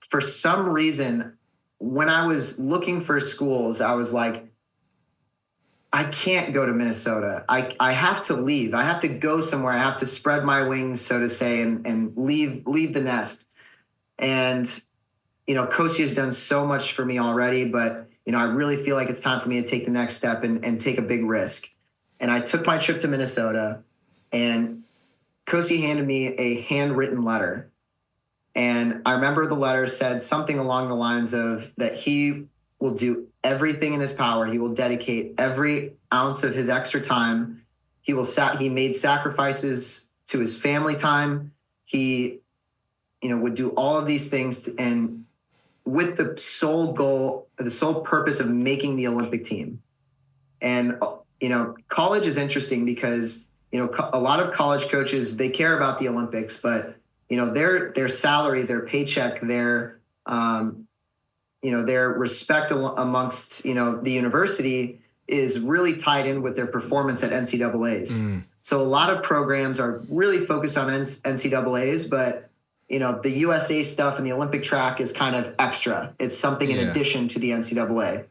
for some reason, when I was looking for schools, I was like, I can't go to Minnesota. I have to leave. I have to go somewhere. I have to spread my wings, so to say, and leave the nest. And Kosia has done so much for me already, but, I really feel like it's time for me to take the next step and take a big risk. And I took my trip to Minnesota, and Kosia handed me a handwritten letter. And I remember the letter said something along the lines of that he will do everything in his power. He will dedicate every ounce of his extra time. He made sacrifices to his family time. He, would do all of these things and with the sole goal, the sole purpose of making the Olympic team. And, college is interesting because, a lot of college coaches, they care about the Olympics, but, their salary, their paycheck, their respect amongst, the university is really tied in with their performance at NCAAs. So a lot of programs are really focused on NCAAs, but the USA stuff and the Olympic track is kind of extra. It's something in addition to the NCAA.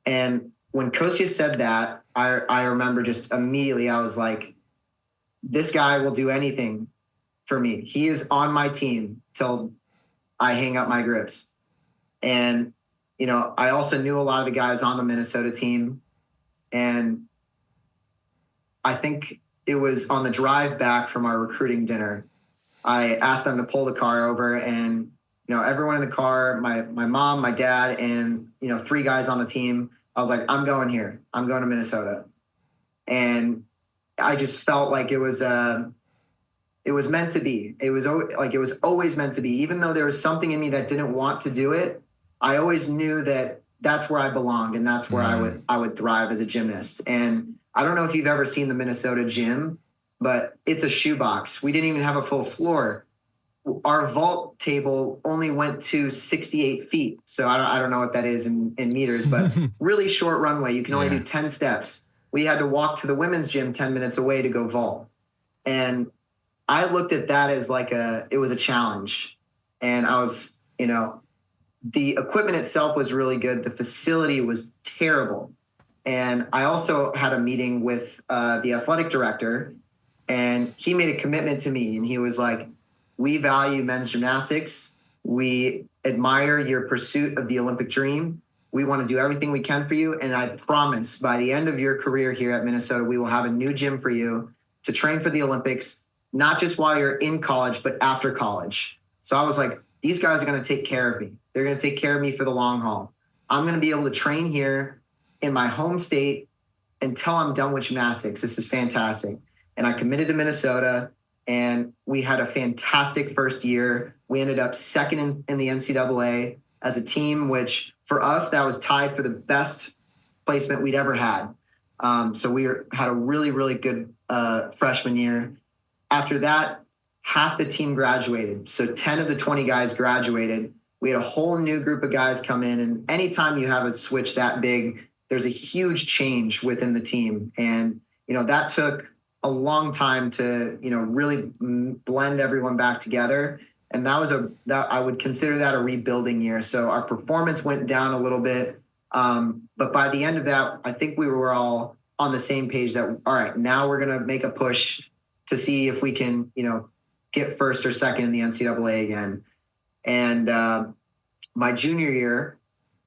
And when Kosia said that, I remember just immediately I was like, this guy will do anything for me. He is on my team till I hang up my grips. And, I also knew a lot of the guys on the Minnesota team. And I think it was on the drive back from our recruiting dinner, I asked them to pull the car over, and, everyone in the car, my mom, my dad, and, 3 guys on the team, I was like, I'm going here. I'm going to Minnesota. And I just felt like it was meant to be. It was always meant to be. Even though there was something in me that didn't want to do it, I always knew that that's where I belonged, and that's where I would thrive as a gymnast. And I don't know if you've ever seen the Minnesota gym, but it's a shoebox. We didn't even have a full floor. our vault table only went to 68 feet. So I don't know what that is in meters, but really short runway. You can only do 10 steps. We had to walk to the women's gym 10 minutes away to go vault. And I looked at that as it was a challenge. And I was, the equipment itself was really good. The facility was terrible. And I also had a meeting with the athletic director, and he made a commitment to me. And he was like, we value men's gymnastics. We admire your pursuit of the Olympic dream. We want to do everything we can for you. And I promise by the end of your career here at Minnesota, we will have a new gym for you to train for the Olympics, not just while you're in college, but after college. So I was like, these guys are going to take care of me. They're going to take care of me for the long haul. I'm going to be able to train here in my home state until I'm done with gymnastics. This is fantastic. And I committed to Minnesota, and we had a fantastic first year. We ended up second in the NCAA as a team, which for us, that was tied for the best placement we'd ever had. So we had a really, really good freshman year. After that, half the team graduated. So 10 of the 20 guys graduated. We had a whole new group of guys come in. And anytime you have a switch that big, there's a huge change within the team. And, that took a long time to, really blend everyone back together. And that I would consider that a rebuilding year. So our performance went down a little bit. But by the end of that, I think we were all on the same page that, all right, now we're going to make a push to see if we can, get first or second in the NCAA again. And my junior year,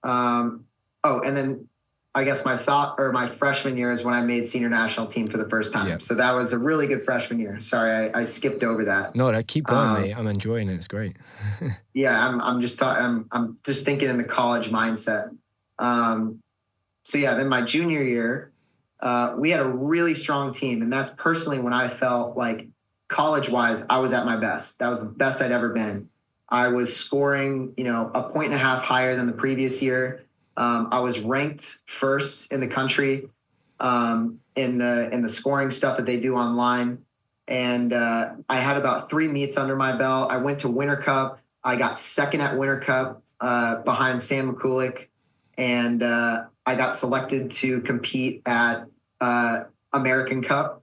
and then I guess my freshman year is when I made senior national team for the first time. Yep. So that was a really good freshman year. Sorry, I skipped over that. No, keep going, mate. I'm enjoying it. It's great. Yeah, I'm just thinking in the college mindset. Then my junior year, we had a really strong team, and that's personally when I felt like college-wise, I was at my best. That was the best I'd ever been. I was scoring, 1.5 points higher than the previous year. I was ranked first in the country in the scoring stuff that they do online. And I had about 3 meets under my belt. I went to Winter Cup. I got second at Winter Cup behind Sam McCulloch. And I got selected to compete at American Cup.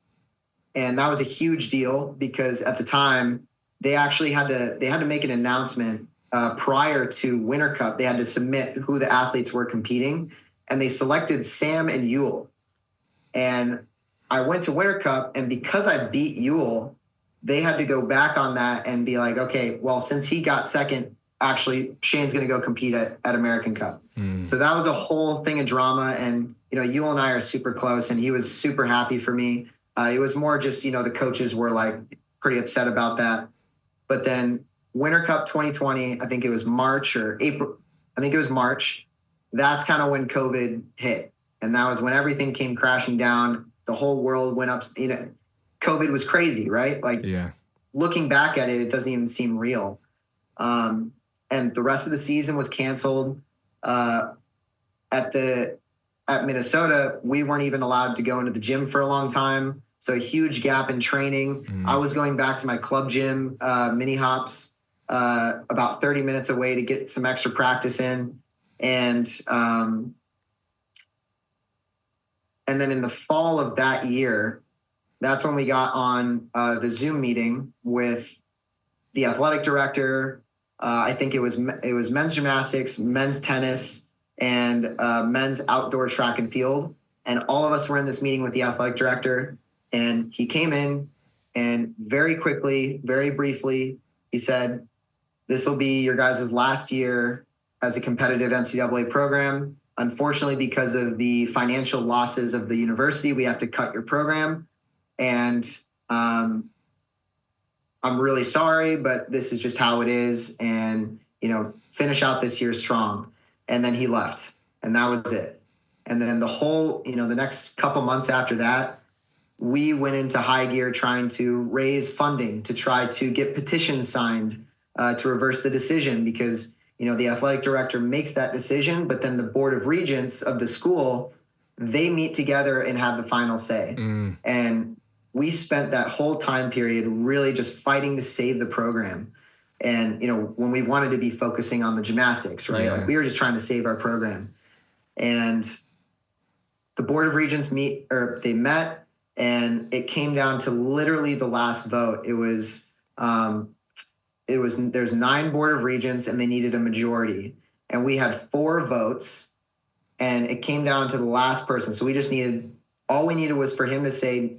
And that was a huge deal because at the time they actually had to make an announcement prior to Winter Cup. They had to submit who the athletes were competing, and they selected Sam and Yule. And I went to Winter Cup, and because I beat Yule, they had to go back on that and be like, okay, well, since he got second, actually Shane's going to go compete at American Cup. So that was a whole thing of drama. And, Yule and I are super close, and he was super happy for me. It was more just, the coaches were pretty upset about that. But then Winter Cup 2020, I think it was March or April. I think it was March. That's kind of when COVID hit. And that was when everything came crashing down. The whole world went up. COVID was crazy, right? Looking back at it, it doesn't even seem real. And the rest of the season was canceled. At Minnesota, we weren't even allowed to go into the gym for a long time. So a huge gap in training. I was going back to my club gym, mini hops, about 30 minutes away to get some extra practice in. And then in the fall of that year, that's when we got on the Zoom meeting with the athletic director. I think it was men's gymnastics, men's tennis, and men's outdoor track and field. And all of us were in this meeting with the athletic director. And he came in and very quickly, very briefly, he said, this will be your guys' last year as a competitive NCAA program. Unfortunately, because of the financial losses of the university, we have to cut your program. And I'm really sorry, but this is just how it is. And, finish out this year strong. And then he left, and that was it. And then the whole, the next couple months after that, we went into high gear trying to raise funding to try to get petitions signed to reverse the decision because, the athletic director makes that decision, but then the board of regents of the school, they meet together and have the final say. And we spent that whole time period really just fighting to save the program. And, when we wanted to be focusing on the gymnastics, right? Yeah. Like we were just trying to save our program. And the Board of Regents they met, and it came down to literally the last vote. There's 9 Board of Regents and they needed a majority. And we had 4 votes, and it came down to the last person. So all we needed was for him to say,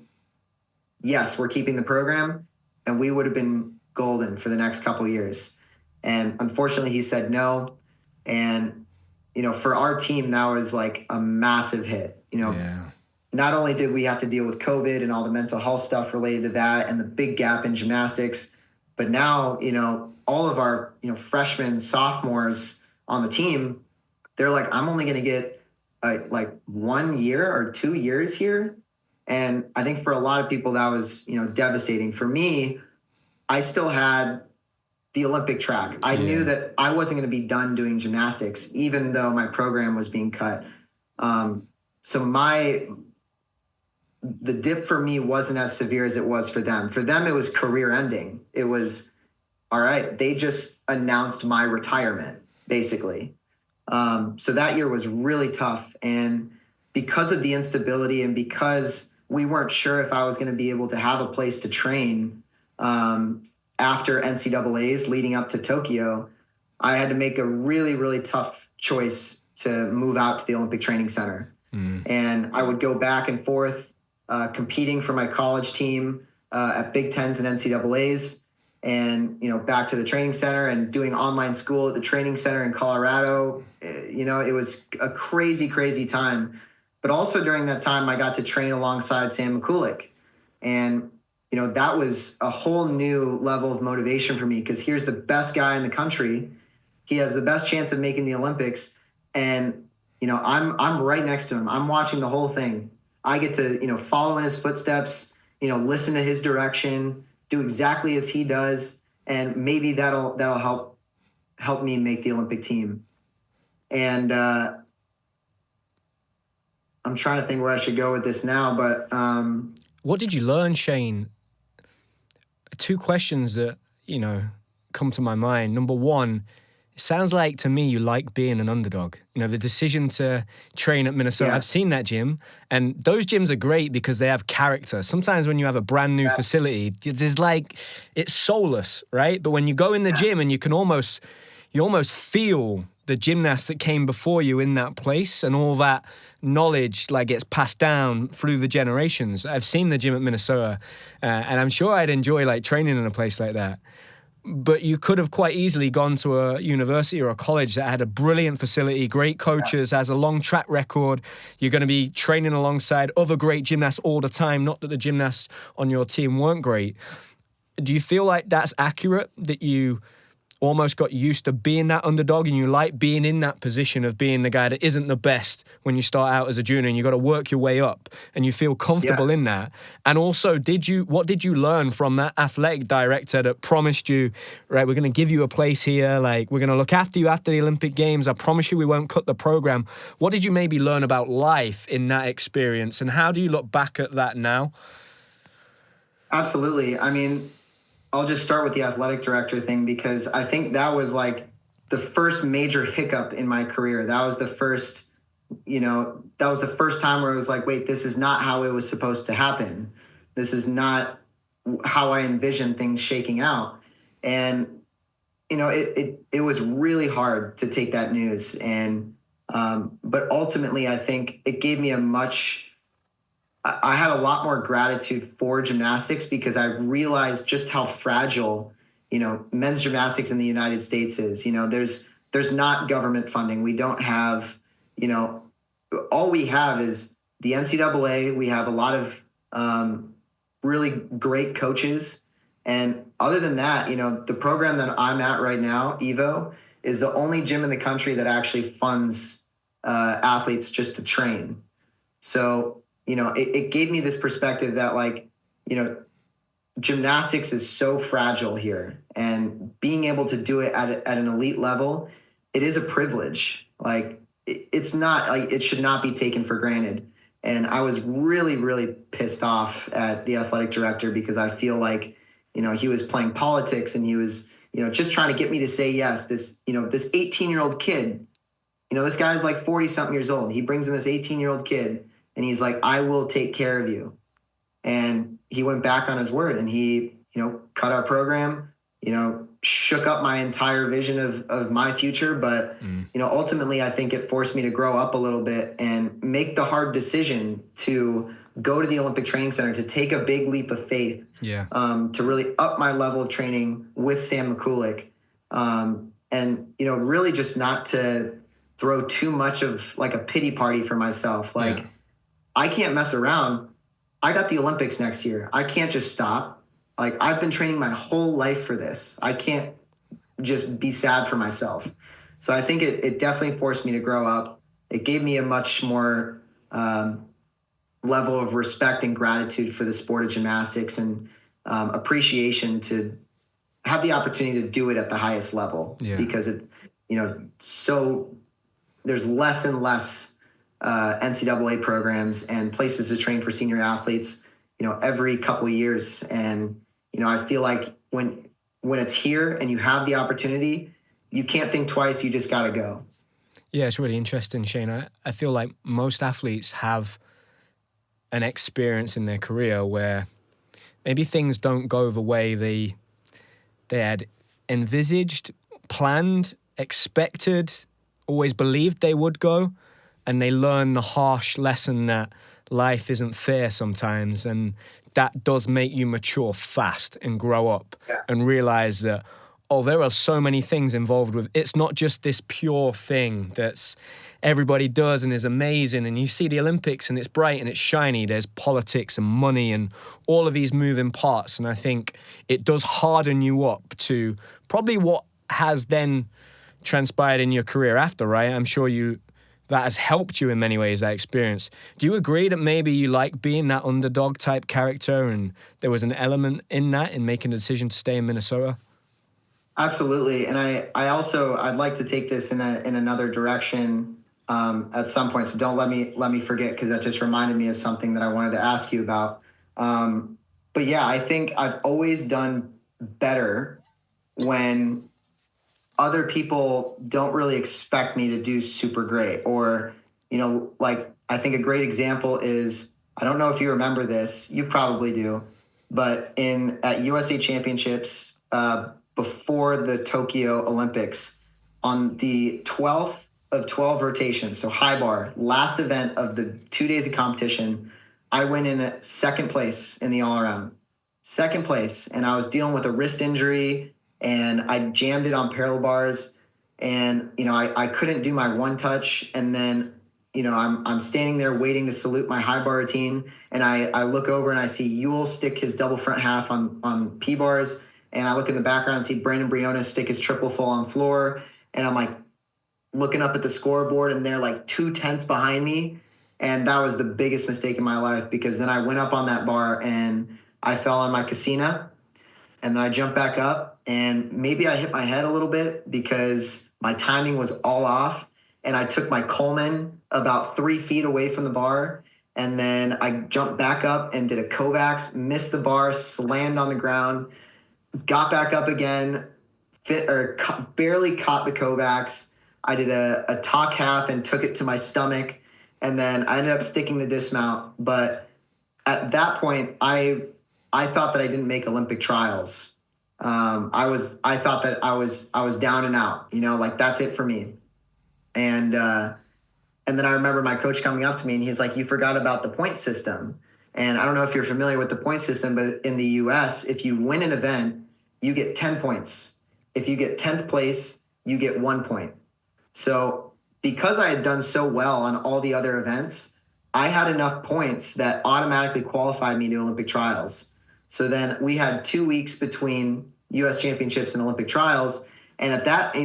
yes, we're keeping the program, and we would have been golden for the next couple of years. And unfortunately, he said no. And, for our team, that was like a massive hit. Not only did we have to deal with COVID and all the mental health stuff related to that and the big gap in gymnastics, but now, all of our, freshmen, sophomores on the team, they're like, I'm only going to get like 1 year or 2 years here. And I think for a lot of people that was, devastating. For me, I still had the Olympic track. I knew that I wasn't going to be done doing gymnastics, even though my program was being cut. So the dip for me wasn't as severe as it was for them. For them, it was career ending. It was, all right, they just announced my retirement, basically. So that year was really tough. And because of the instability and because we weren't sure if I was going to be able to have a place to train after NCAAs leading up to Tokyo, I had to make a really, really tough choice to move out to the Olympic Training Center. And I would go back and forth competing for my college team at Big Tens and NCAAs, and back to the training center and doing online school at the training center in Colorado. It was a crazy time. But also during that time, I got to train alongside Sam McCulloch, and that was a whole new level of motivation for me, because here's the best guy in the country. He has the best chance of making the Olympics, and I'm right next to him. I'm watching the whole thing. I get to follow in his footsteps, listen to his direction, do exactly as he does, and maybe that'll help me make the Olympic team. And I'm trying to think where I should go with this now, but what did you learn, Shane? 2 questions that come to my mind. Number one, it sounds like to me you like being an underdog. The decision to train at Minnesota. I've seen that gym, and those gyms are great because they have character. Sometimes when you have a brand new facility, it's soulless, right? But when you go in the gym and you almost feel the gymnast that came before you in that place, and all that knowledge gets passed down through the generations. I've seen the gym at Minnesota, and I'm sure I'd enjoy training in a place like that. But you could have quite easily gone to a university or a college that had a brilliant facility, great coaches, has a long track record. You're going to be training alongside other great gymnasts all the time. Not that the gymnasts on your team weren't great. Do you feel like that's accurate, that you almost got used to being that underdog and you like being in that position of being the guy that isn't the best when you start out as a junior, and you got to work your way up and you feel comfortable in that? And also, what did you learn from that athletic director that promised you, right, we're going to give you a place here, we're going to look after you after the Olympic Games, I promise you we won't cut the program? What did you maybe learn about life in that experience, and how do you look back at that now? Absolutely. I mean, I'll just start with the athletic director thing, because I think that was the first major hiccup in my career. That was the first, time where it was wait, this is not how it was supposed to happen. This is not how I envisioned things shaking out. And, it was really hard to take that news. And, but ultimately I think it gave me I had a lot more gratitude for gymnastics, because I realized just how fragile, men's gymnastics in the United States is. There's not government funding. We don't have, all we have is the NCAA. We have a lot of really great coaches. And other than that, the program that I'm at right now, EVO, is the only gym in the country that actually funds athletes just to train. So, it gave me this perspective that gymnastics is so fragile here, and being able to do it at an elite level, it is a privilege. It's not it should not be taken for granted. And I was really, really pissed off at the athletic director, because I feel he was playing politics, and he was just trying to get me to say yes. This 18-year-old kid, this guy's like 40 something years old. He brings in this 18-year-old kid and he's like, I will take care of you. And he went back on his word and he, cut our program, shook up my entire vision of my future. But, ultimately, I think it forced me to grow up a little bit and make the hard decision to go to the Olympic Training Center, to take a big leap of faith, to really up my level of training with Sam McCulloch. And, really just not to throw too much of like a pity party for myself. Like, I can't mess around. I got the Olympics next year. I can't just stop. Like, I've been training my whole life for this. I can't just be sad for myself. So I think it definitely forced me to grow up. It gave me a much more level of respect and gratitude for the sport of gymnastics, and appreciation to have the opportunity to do it at the highest level, because it's, so there's less and less NCAA programs and places to train for senior athletes, every couple of years. And, I feel like when it's here and you have the opportunity, you can't think twice. You just got to go. Yeah, it's really interesting, Shane. I feel like most athletes have an experience in their career where maybe things don't go the way they had envisaged, planned, expected, always believed they would go, and they learn the harsh lesson that life isn't fair sometimes, and that does make you mature fast and grow up and realize that, there are so many things involved with it's not just this pure thing that's everybody does and is amazing, and you see the Olympics and it's bright and it's shiny. There's politics and money and all of these moving parts, and I think it does harden you up to probably what has then transpired in your career after, right? I'm sure that has helped you in many ways, that experience. Do you agree that maybe you like being that underdog type character, and there was an element in that in making the decision to stay in Minnesota? Absolutely. And I'd like to take this in another direction at some point. So don't let me forget, because that just reminded me of something that I wanted to ask you about. But yeah, I think I've always done better when other people don't really expect me to do super great. Or, like, I think a great example is, I don't know if you remember this, you probably do, but at USA Championships, before the Tokyo Olympics, on the 12th of 12 rotations, so high bar, last event of the 2 days of competition, I went in at second place in the all-around. Second place, and I was dealing with a wrist injury, and I jammed it on parallel bars, and, I couldn't do my one touch, and then, I'm standing there waiting to salute my high bar routine, and I look over and I see Yule stick his double front half on P bars, and I look in the background and see Brandon Briones stick his triple full on floor, and I'm like looking up at the scoreboard, and they're like 2/10 behind me, and that was the biggest mistake in my life, because then I went up on that bar and I fell on my casina, and then I jumped back up, and maybe I hit my head a little bit because my timing was all off, and I took my Coleman about 3 feet away from the bar, and then I jumped back up and did a Kovacs, missed the bar, slammed on the ground, got back up again, barely caught the Kovacs. I did a talk half and took it to my stomach, and then I ended up sticking the dismount. But at that point, I thought that I didn't make Olympic trials. I thought that I was down and out, like that's it for me. And then I remember my coach coming up to me and he's like, "You forgot about the point system." And I don't know if you're familiar with the point system, but in the US, if you win an event, you get 10 points. If you get 10th place, you get 1 point. So because I had done so well on all the other events, I had enough points that automatically qualified me to Olympic trials. So then we had 2 weeks between US championships and Olympic trials. And at that,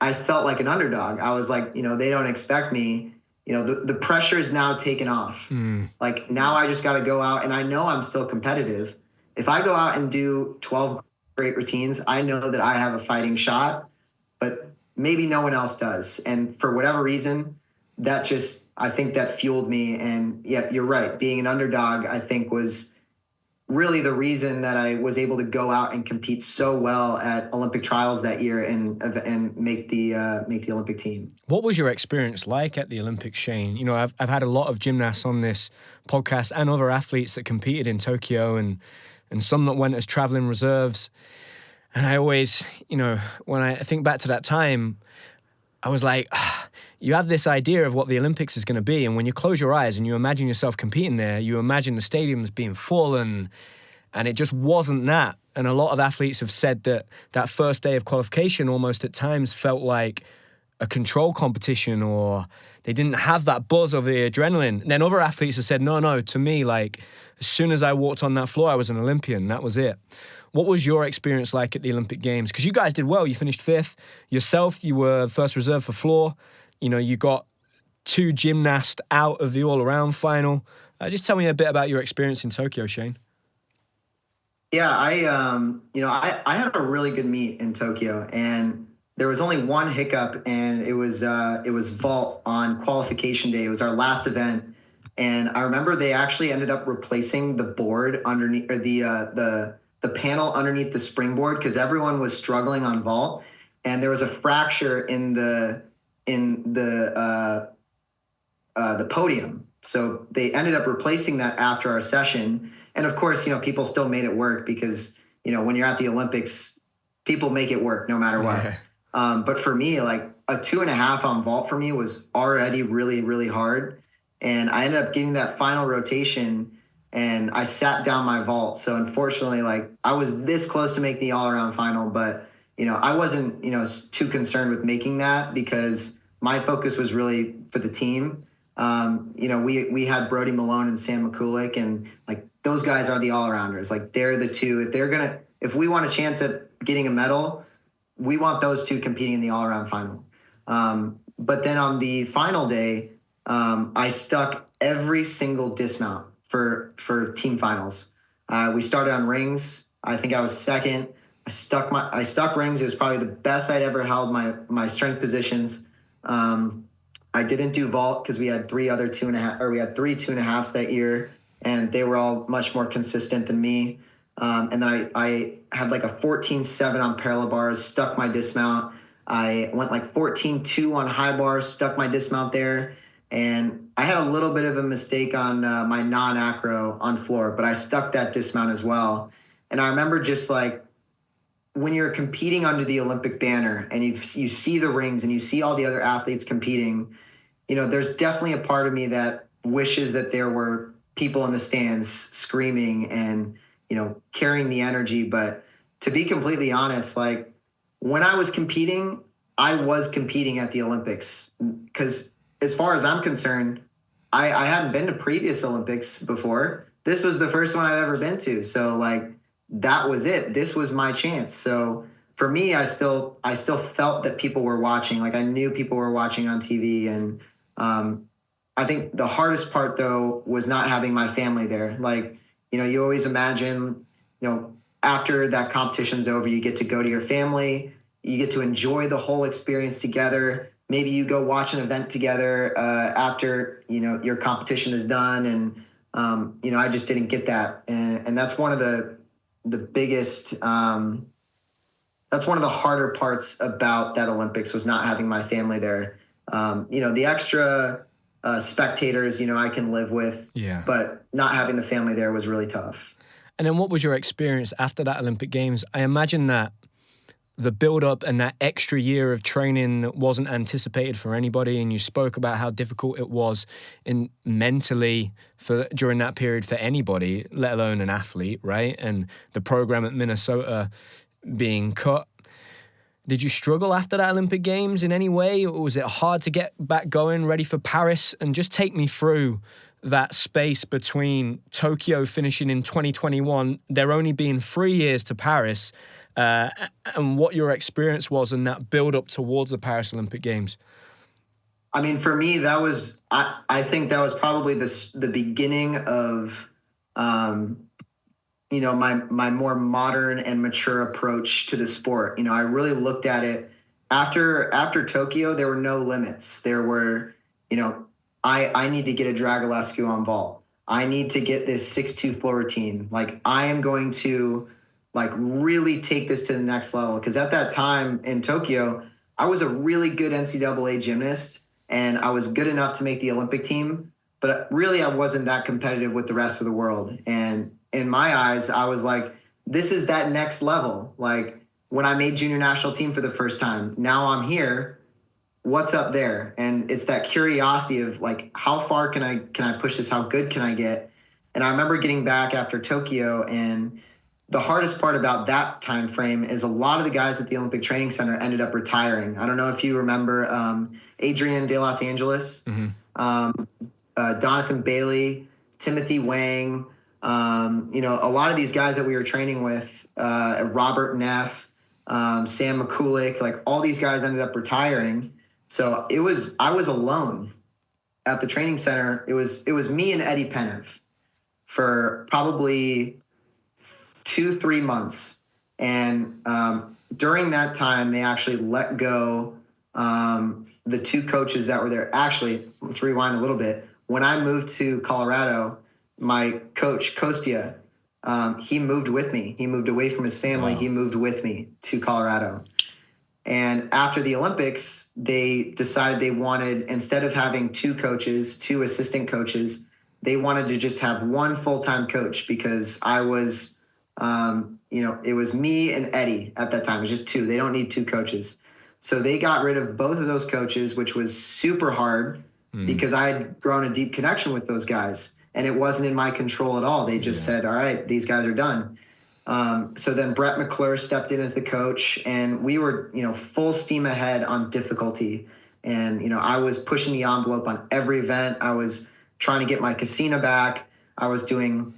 I felt like an underdog. I was like, they don't expect me. The pressure is now taken off. Like, now I just got to go out, and I know I'm still competitive. If I go out and do 12 great routines, I know that I have a fighting shot, but maybe no one else does. And for whatever reason, I think that fueled me. And yeah, you're right. Being an underdog, I think, was really the reason that I was able to go out and compete so well at Olympic trials that year and make the Olympic team. What was your experience like at the Olympics, Shane? You know, I've had a lot of gymnasts on this podcast and other athletes that competed in Tokyo and some that went as traveling reserves. And I always, you know, when I think back to that time, I was like, you have this idea of what the Olympics is going to be. And when you close your eyes and you imagine yourself competing there, you imagine the stadiums being full and it just wasn't that. And a lot of athletes have said that that first day of qualification almost at times felt like a control competition, or they didn't have that buzz of the adrenaline. And then other athletes have said, no, to me, like, as soon as I walked on that floor, I was an Olympian. That was it. What was your experience like at the Olympic Games? Because you guys did well. You finished 5th. Yourself, you were first reserve for floor. You know, you got 2 gymnasts out of the all-around final. Just tell me a bit about your experience in Tokyo, Shane. Yeah, I had a really good meet in Tokyo, and there was only one hiccup, and it was vault on qualification day. It was our last event, and I remember they actually ended up replacing the board underneath, or the panel underneath the springboard, because everyone was struggling on vault, and there was a fracture in the podium. So they ended up replacing that after our session. And of course, you know, people still made it work because, you know, when you're at the Olympics, people make it work no matter what. Yeah. But for me, like a 2.5 on vault for me was already really, really hard. And I ended up getting that final rotation and I sat down my vault. So unfortunately, like I was this close to make the all-around final, but, you know, I wasn't, you know, too concerned with making that because my focus was really for the team. You know, we had Brody Malone and Sam McCulloch, and like those guys are the all-arounders. Like they're the two. If we want a chance at getting a medal, we want those two competing in the all-around final. But then on the final day, I stuck every single dismount for team finals. We started on rings. I think I was second. I stuck rings. It was probably the best I'd ever held my strength positions. I didn't do vault because we had 3 2.5s that year, and they were all much more consistent than me. And then I had like a 14.7 on parallel bars, stuck my dismount. I went like 14.2 on high bars, stuck my dismount there. And I had a little bit of a mistake on my non-acro on floor, but I stuck that dismount as well. And I remember just like when you're competing under the Olympic banner and you see the rings and you see all the other athletes competing, you know, there's definitely a part of me that wishes that there were people in the stands screaming and, you know, carrying the energy. But to be completely honest, like when I was competing at the Olympics because as far as I'm concerned, I hadn't been to previous Olympics before. This was the first one I'd ever been to. So like, that was it. This was my chance. So for me, I still felt that people were watching. Like I knew people were watching on TV. And I think the hardest part though was not having my family there. Like, you know, you always imagine, you know, after that competition's over, you get to go to your family, you get to enjoy the whole experience together. Maybe you go watch an event together after, you know, your competition is done. And, you know, I just didn't get that. And that's one of the biggest, that's one of the harder parts about that Olympics was not having my family there. You know, the extra spectators, you know, I can live with, but not having the family there was really tough. And then what was your experience after that Olympic Games? I imagine that the build-up and that extra year of training wasn't anticipated for anybody, and you spoke about how difficult it was mentally during that period for anybody, let alone an athlete, right? And the program at Minnesota being cut. Did you struggle after that Olympic Games in any way, or was it hard to get back going, ready for Paris? And just take me through that space between Tokyo finishing in 2021, there only being 3 years to Paris, and what your experience was in that build-up towards the Paris Olympic Games. I mean, for me, that was, I think that was probably the beginning of, you know, my more modern and mature approach to the sport. You know, I really looked at it after Tokyo, there were no limits. There were, you know, I need to get a Dragulescu on vault. I need to get this 6'2" floor routine. Like, I am going to like really take this to the next level. Cause at that time in Tokyo, I was a really good NCAA gymnast and I was good enough to make the Olympic team, but really I wasn't that competitive with the rest of the world. And in my eyes, I was like, this is that next level. Like, when I made junior national team for the first time, now I'm here. What's up there? And it's that curiosity of like, how far can I push this? How good can I get? And I remember getting back after Tokyo, and the hardest part about that time frame is a lot of the guys at the Olympic Training Center ended up retiring. I don't know if you remember Adrian de Los Angeles, Donathan Bailey, Timothy Wang, a lot of these guys that we were training with, Robert Neff, Sam McCulick, like all these guys ended up retiring. So I was alone at the training center. It was me and Eddie Penev for probably 2-3 months. And during that time, they actually let go the 2 coaches that were there. Actually, let's rewind a little bit. When I moved to Colorado, my coach, Kostya, he moved with me. He moved away from his family. Wow. He moved with me to Colorado. And after the Olympics, they decided they wanted, instead of having 2 coaches, 2 assistant coaches, they wanted to just have 1 full-time coach, because I was, it was me and Eddie at that time. It was just 2. They don't need 2 coaches. So they got rid of both of those coaches, which was super hard because I had grown a deep connection with those guys, and it wasn't in my control at all. They just said, all right, these guys are done. So then Brett McClure stepped in as the coach, and we were, full steam ahead on difficulty. And, I was pushing the envelope on every event. I was trying to get my casino back. I was doing,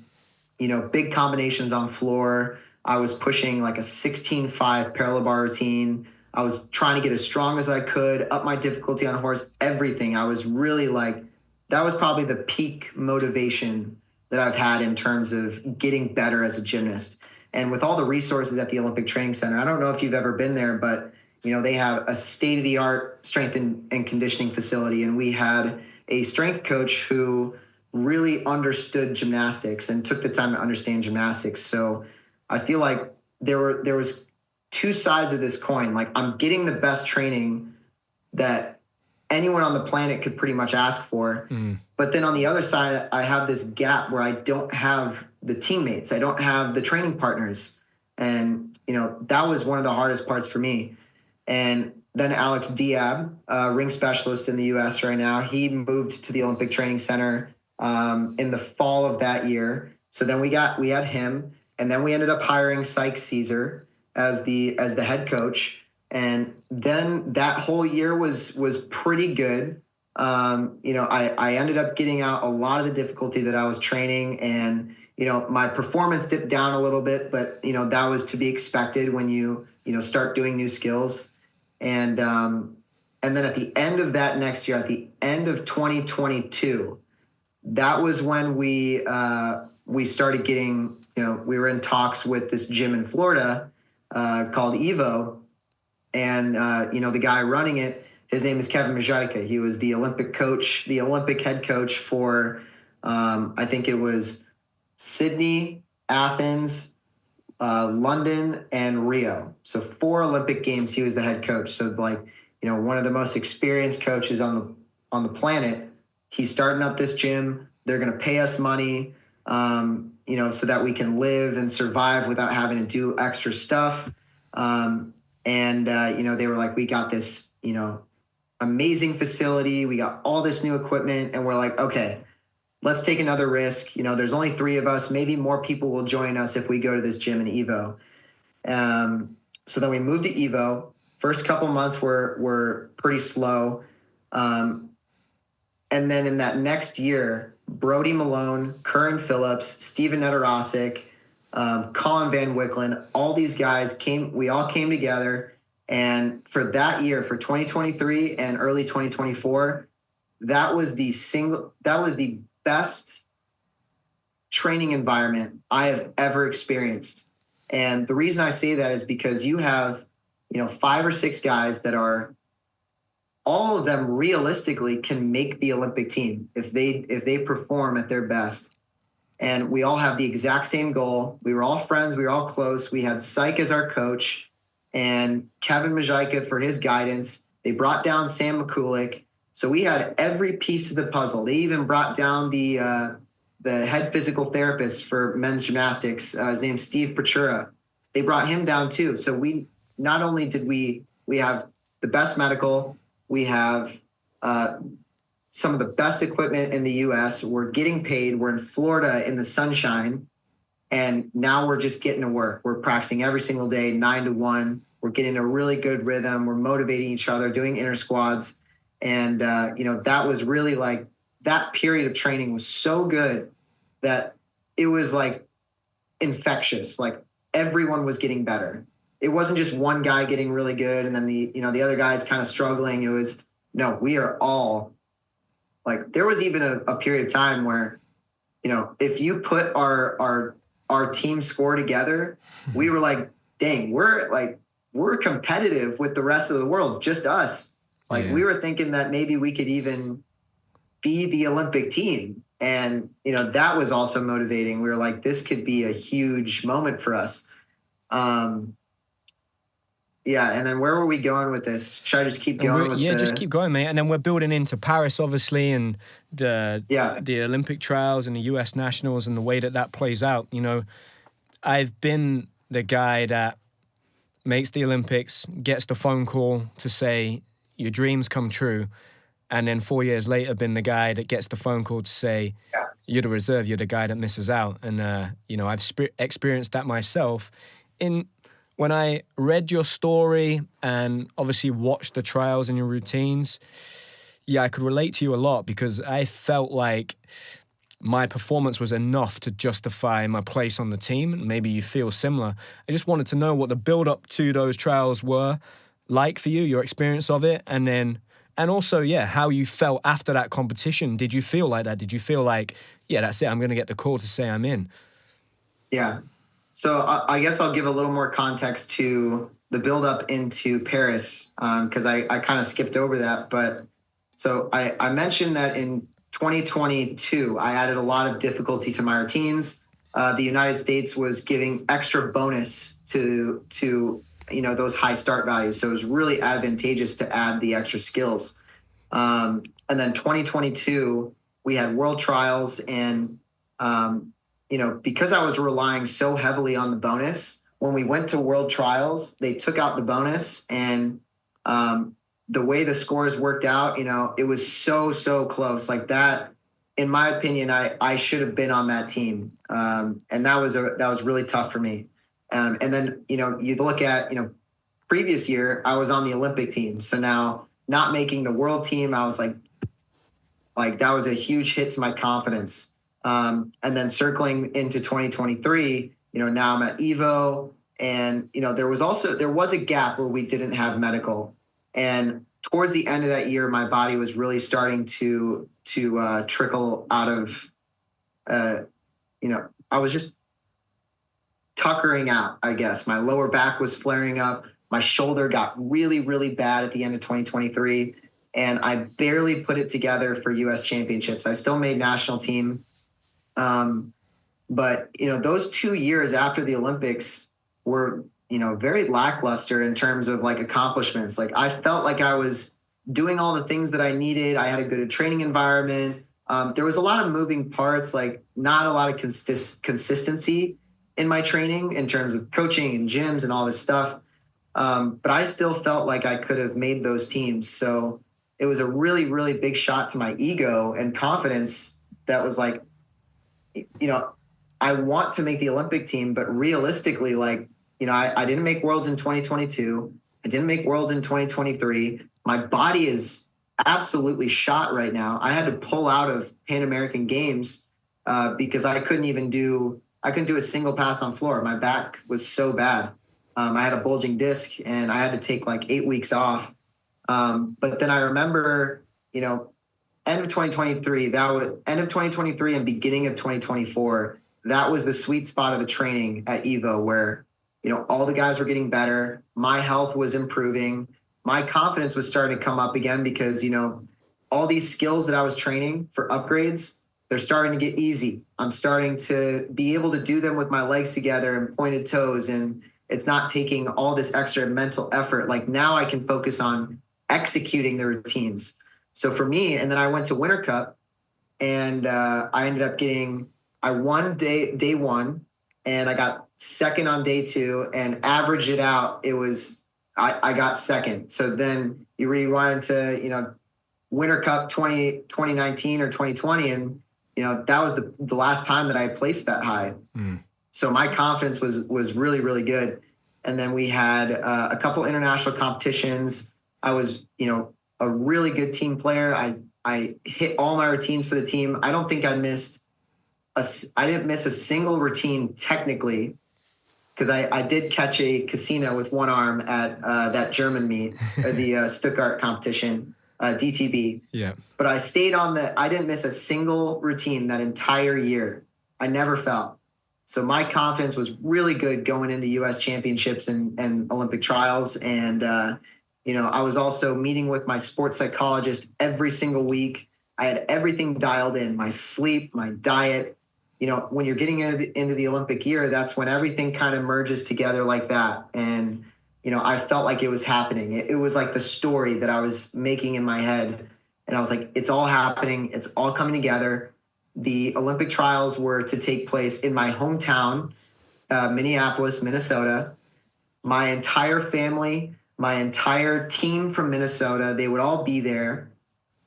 big combinations on floor. I was pushing like a 16-5 parallel bar routine. I was trying to get as strong as I could, up my difficulty on horse, everything. I was really like, that was probably the peak motivation that I've had in terms of getting better as a gymnast. And with all the resources at the Olympic Training Center, I don't know if you've ever been there, but they have a state-of-the-art strength and conditioning facility. And we had a strength coach who really understood gymnastics and took the time to understand gymnastics. So I feel like there was 2 sides of this coin. Like, I'm getting the best training that anyone on the planet could pretty much ask for. But then on the other side, I have this gap where I don't have the teammates. I don't have the training partners. And, that was one of the hardest parts for me. And then Alex Diab, ring specialist in the US right now, he moved to the Olympic Training Center in the fall of that year. So then we had him, and then we ended up hiring Syke Caesar as the head coach. And then that whole year was pretty good. I ended up getting out a lot of the difficulty that I was training, and, my performance dipped down a little bit, but, that was to be expected when you start doing new skills. And then at the end of that next year, at the end of 2022, that was when we started getting, we were in talks with this gym in Florida called Evo. And, the guy running it, his name is Kevin Majajka. He was the Olympic coach, the Olympic head coach for, I think it was Sydney, Athens, London, and Rio. So 4 Olympic games, he was the head coach. So one of the most experienced coaches on the planet. He's starting up this gym. They're going to pay us money, so that we can live and survive without having to do extra stuff. They were like, we got this, amazing facility. We got all this new equipment, and we're like, okay, let's take another risk. There's only 3 of us. Maybe more people will join us if we go to this gym in Evo. So then we moved to Evo. First couple months were pretty slow. And then in that next year, Brody Malone, Curran Phillips, Steven Nedorosik, Colin Van Wicklen, all these guys we all came together. And for that year, for 2023 and early 2024, that was the best training environment I have ever experienced. And the reason I say that is because you have, 5 or 6 guys that are, all of them realistically can make the Olympic team if they perform at their best. and we all have the exact same goal. We were all friends. We were all close. We had Psych as our coach and Kevin Majika for his guidance. They brought down Sam McCulick. So we had every piece of the puzzle. They even brought down the head physical therapist for men's gymnastics. His name's Steve Pachura. They brought him down too. So we not only did we have the best medical, we have some of the best equipment in the U.S. We're getting paid. We're in Florida in the sunshine, and now we're just getting to work. We're practicing every single day, 9 to 1. We're getting a really good rhythm. We're motivating each other, doing inner squads, and that was really like that period of training was so good that it was like infectious. Like everyone was getting better. It wasn't just one guy getting really good and then the other guys kind of struggling. It was, no, we are all like, there was even a period of time where, if you put our team score together, we were like, dang, we're competitive with the rest of the world, just us. Like we were thinking that maybe we could even be the Olympic team. And, that was also motivating. We were like, this could be a huge moment for us. And then where were we going with this? Should I just keep going? Just keep going, mate. And then we're building into Paris, obviously, and the Olympic trials and the US Nationals and the way that plays out. I've been the guy that makes the Olympics, gets the phone call to say your dreams come true, and then 4 years later been the guy that gets the phone call to say you're the reserve, you're the guy that misses out. And I've experienced that myself. When I read your story and obviously watched the trials and your routines, I could relate to you a lot because I felt like my performance was enough to justify my place on the team. Maybe you feel similar. I just wanted to know what the build-up to those trials were like for you, your experience of it, and also, how you felt after that competition. Did you feel like that? Did you feel like, that's it, I'm going to get the call to say I'm in? Yeah. So I guess I'll give a little more context to the build-up into Paris because I kind of skipped over that. But so I mentioned that in 2022, I added a lot of difficulty to my routines. The United States was giving extra bonus to those high start values. So it was really advantageous to add the extra skills. And then 2022, we had world trials and, because I was relying so heavily on the bonus, when we went to world trials, they took out the bonus and the way the scores worked out, it was so close like that. In my opinion, I should have been on that team. And that was really tough for me. And then, you look at, previous year, I was on the Olympic team. So now not making the world team, I was like that was a huge hit to my confidence. And then circling into 2023, now I'm at Evo and, there was a gap where we didn't have medical. And towards the end of that year, my body was really starting to trickle out of, I was just tuckering out, I guess. My lower back was flaring up. My shoulder got really, really bad at the end of 2023. And I barely put it together for US championships. I still made national team. But, those 2 years after the Olympics were, very lackluster in terms of like accomplishments. Like I felt like I was doing all the things that I needed. I had a good training environment. There was a lot of moving parts, like not a lot of consistency in my training in terms of coaching and gyms and all this stuff. But I still felt like I could have made those teams. So it was a really, really big shot to my ego and confidence that was like, I want to make the Olympic team, but realistically, like, I didn't make worlds in 2022. I didn't make worlds in 2023. My body is absolutely shot right now. I had to pull out of Pan American Games because I couldn't do a single pass on floor. My back was so bad. I had a bulging disc and I had to take like 8 weeks off. But then I remember, end of 2023, end of 2023 and beginning of 2024, that was the sweet spot of the training at Evo where, all the guys were getting better. My health was improving. My confidence was starting to come up again because, all these skills that I was training for upgrades, they're starting to get easy. I'm starting to be able to do them with my legs together and pointed toes, and it's not taking all this extra mental effort. Like now I can focus on executing the routines. So for me, and then I went to Winter Cup, and I ended up I won day one, and I got second on day two, and averaged it out. I got second. So then you rewind to, Winter Cup 2019 or 2020, and that was the last time that I placed that high. So my confidence was really, really good. And then we had a couple international competitions. I was a really good team player. I hit all my routines for the team. I don't think I didn't miss a single routine technically, because I did catch a casino with one arm at that German meet, or the Stuttgart competition, DTB. Yeah. But I stayed I didn't miss a single routine that entire year. I never fell. So my confidence was really good going into US championships and Olympic trials. And, I was also meeting with my sports psychologist every single week. I had everything dialed in, my sleep, my diet. When you're getting into the Olympic year, that's when everything kind of merges together like that. And, I felt like it was happening. It was like the story that I was making in my head. And I was like, it's all happening. It's all coming together. The Olympic trials were to take place in my hometown, Minneapolis, Minnesota. My entire family, my entire team from Minnesota, they would all be there.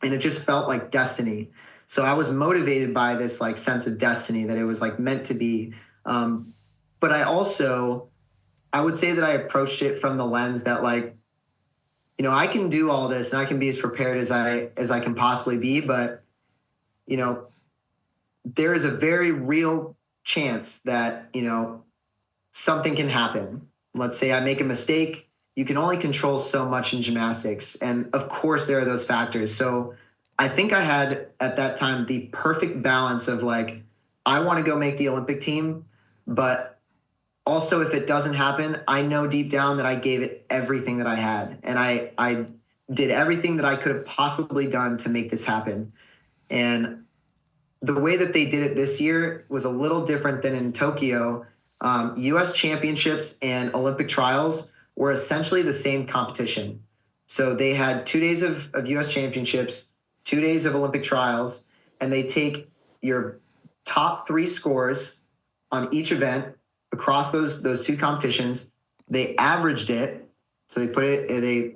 And it just felt like destiny. So I was motivated by this like sense of destiny, that it was like meant to be. But I would say that I approached it from the lens that like, I can do all this and I can be as prepared as I can possibly be. But, there is a very real chance that, something can happen. Let's say I make a mistake. You can only control so much in gymnastics. And of course there are those factors. So I think I had at that time the perfect balance of like, I want to go make the Olympic team, but also if it doesn't happen, I know deep down that I gave it everything that I had. And I did everything that I could have possibly done to make this happen. And the way that they did it this year was a little different than in Tokyo. US championships and Olympic trials were essentially the same competition. So they had 2 days of US championships, 2 days of Olympic trials, and they take your top 3 scores on each event across those two competitions. They averaged it. So they put it, they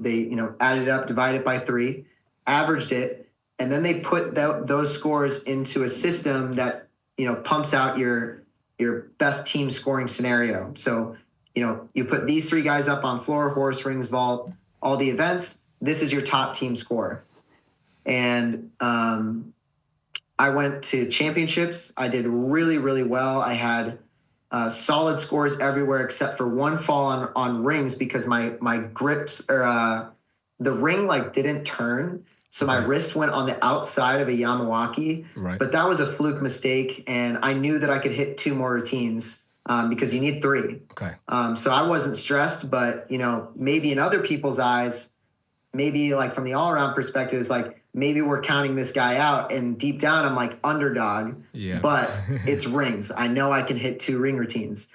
added it up, divided it by 3, averaged it, and then they put those scores into a system that, pumps out your best team scoring scenario. So, you put these 3 guys up on floor, horse, rings, vault, all the events. This is your top team score. And I went to championships. I did really, really well. I had solid scores everywhere except for one fall on rings, because my grips or the ring like didn't turn. So my wrist went on the outside of a Yamawaki, right. But that was a fluke mistake. And I knew that I could hit 2 more routines because you need 3. Okay. So I wasn't stressed, but maybe in other people's eyes, maybe like from the all around perspective, it's like, maybe we're counting this guy out, and deep down I'm like underdog, but it's rings. I know I can hit 2 ring routines.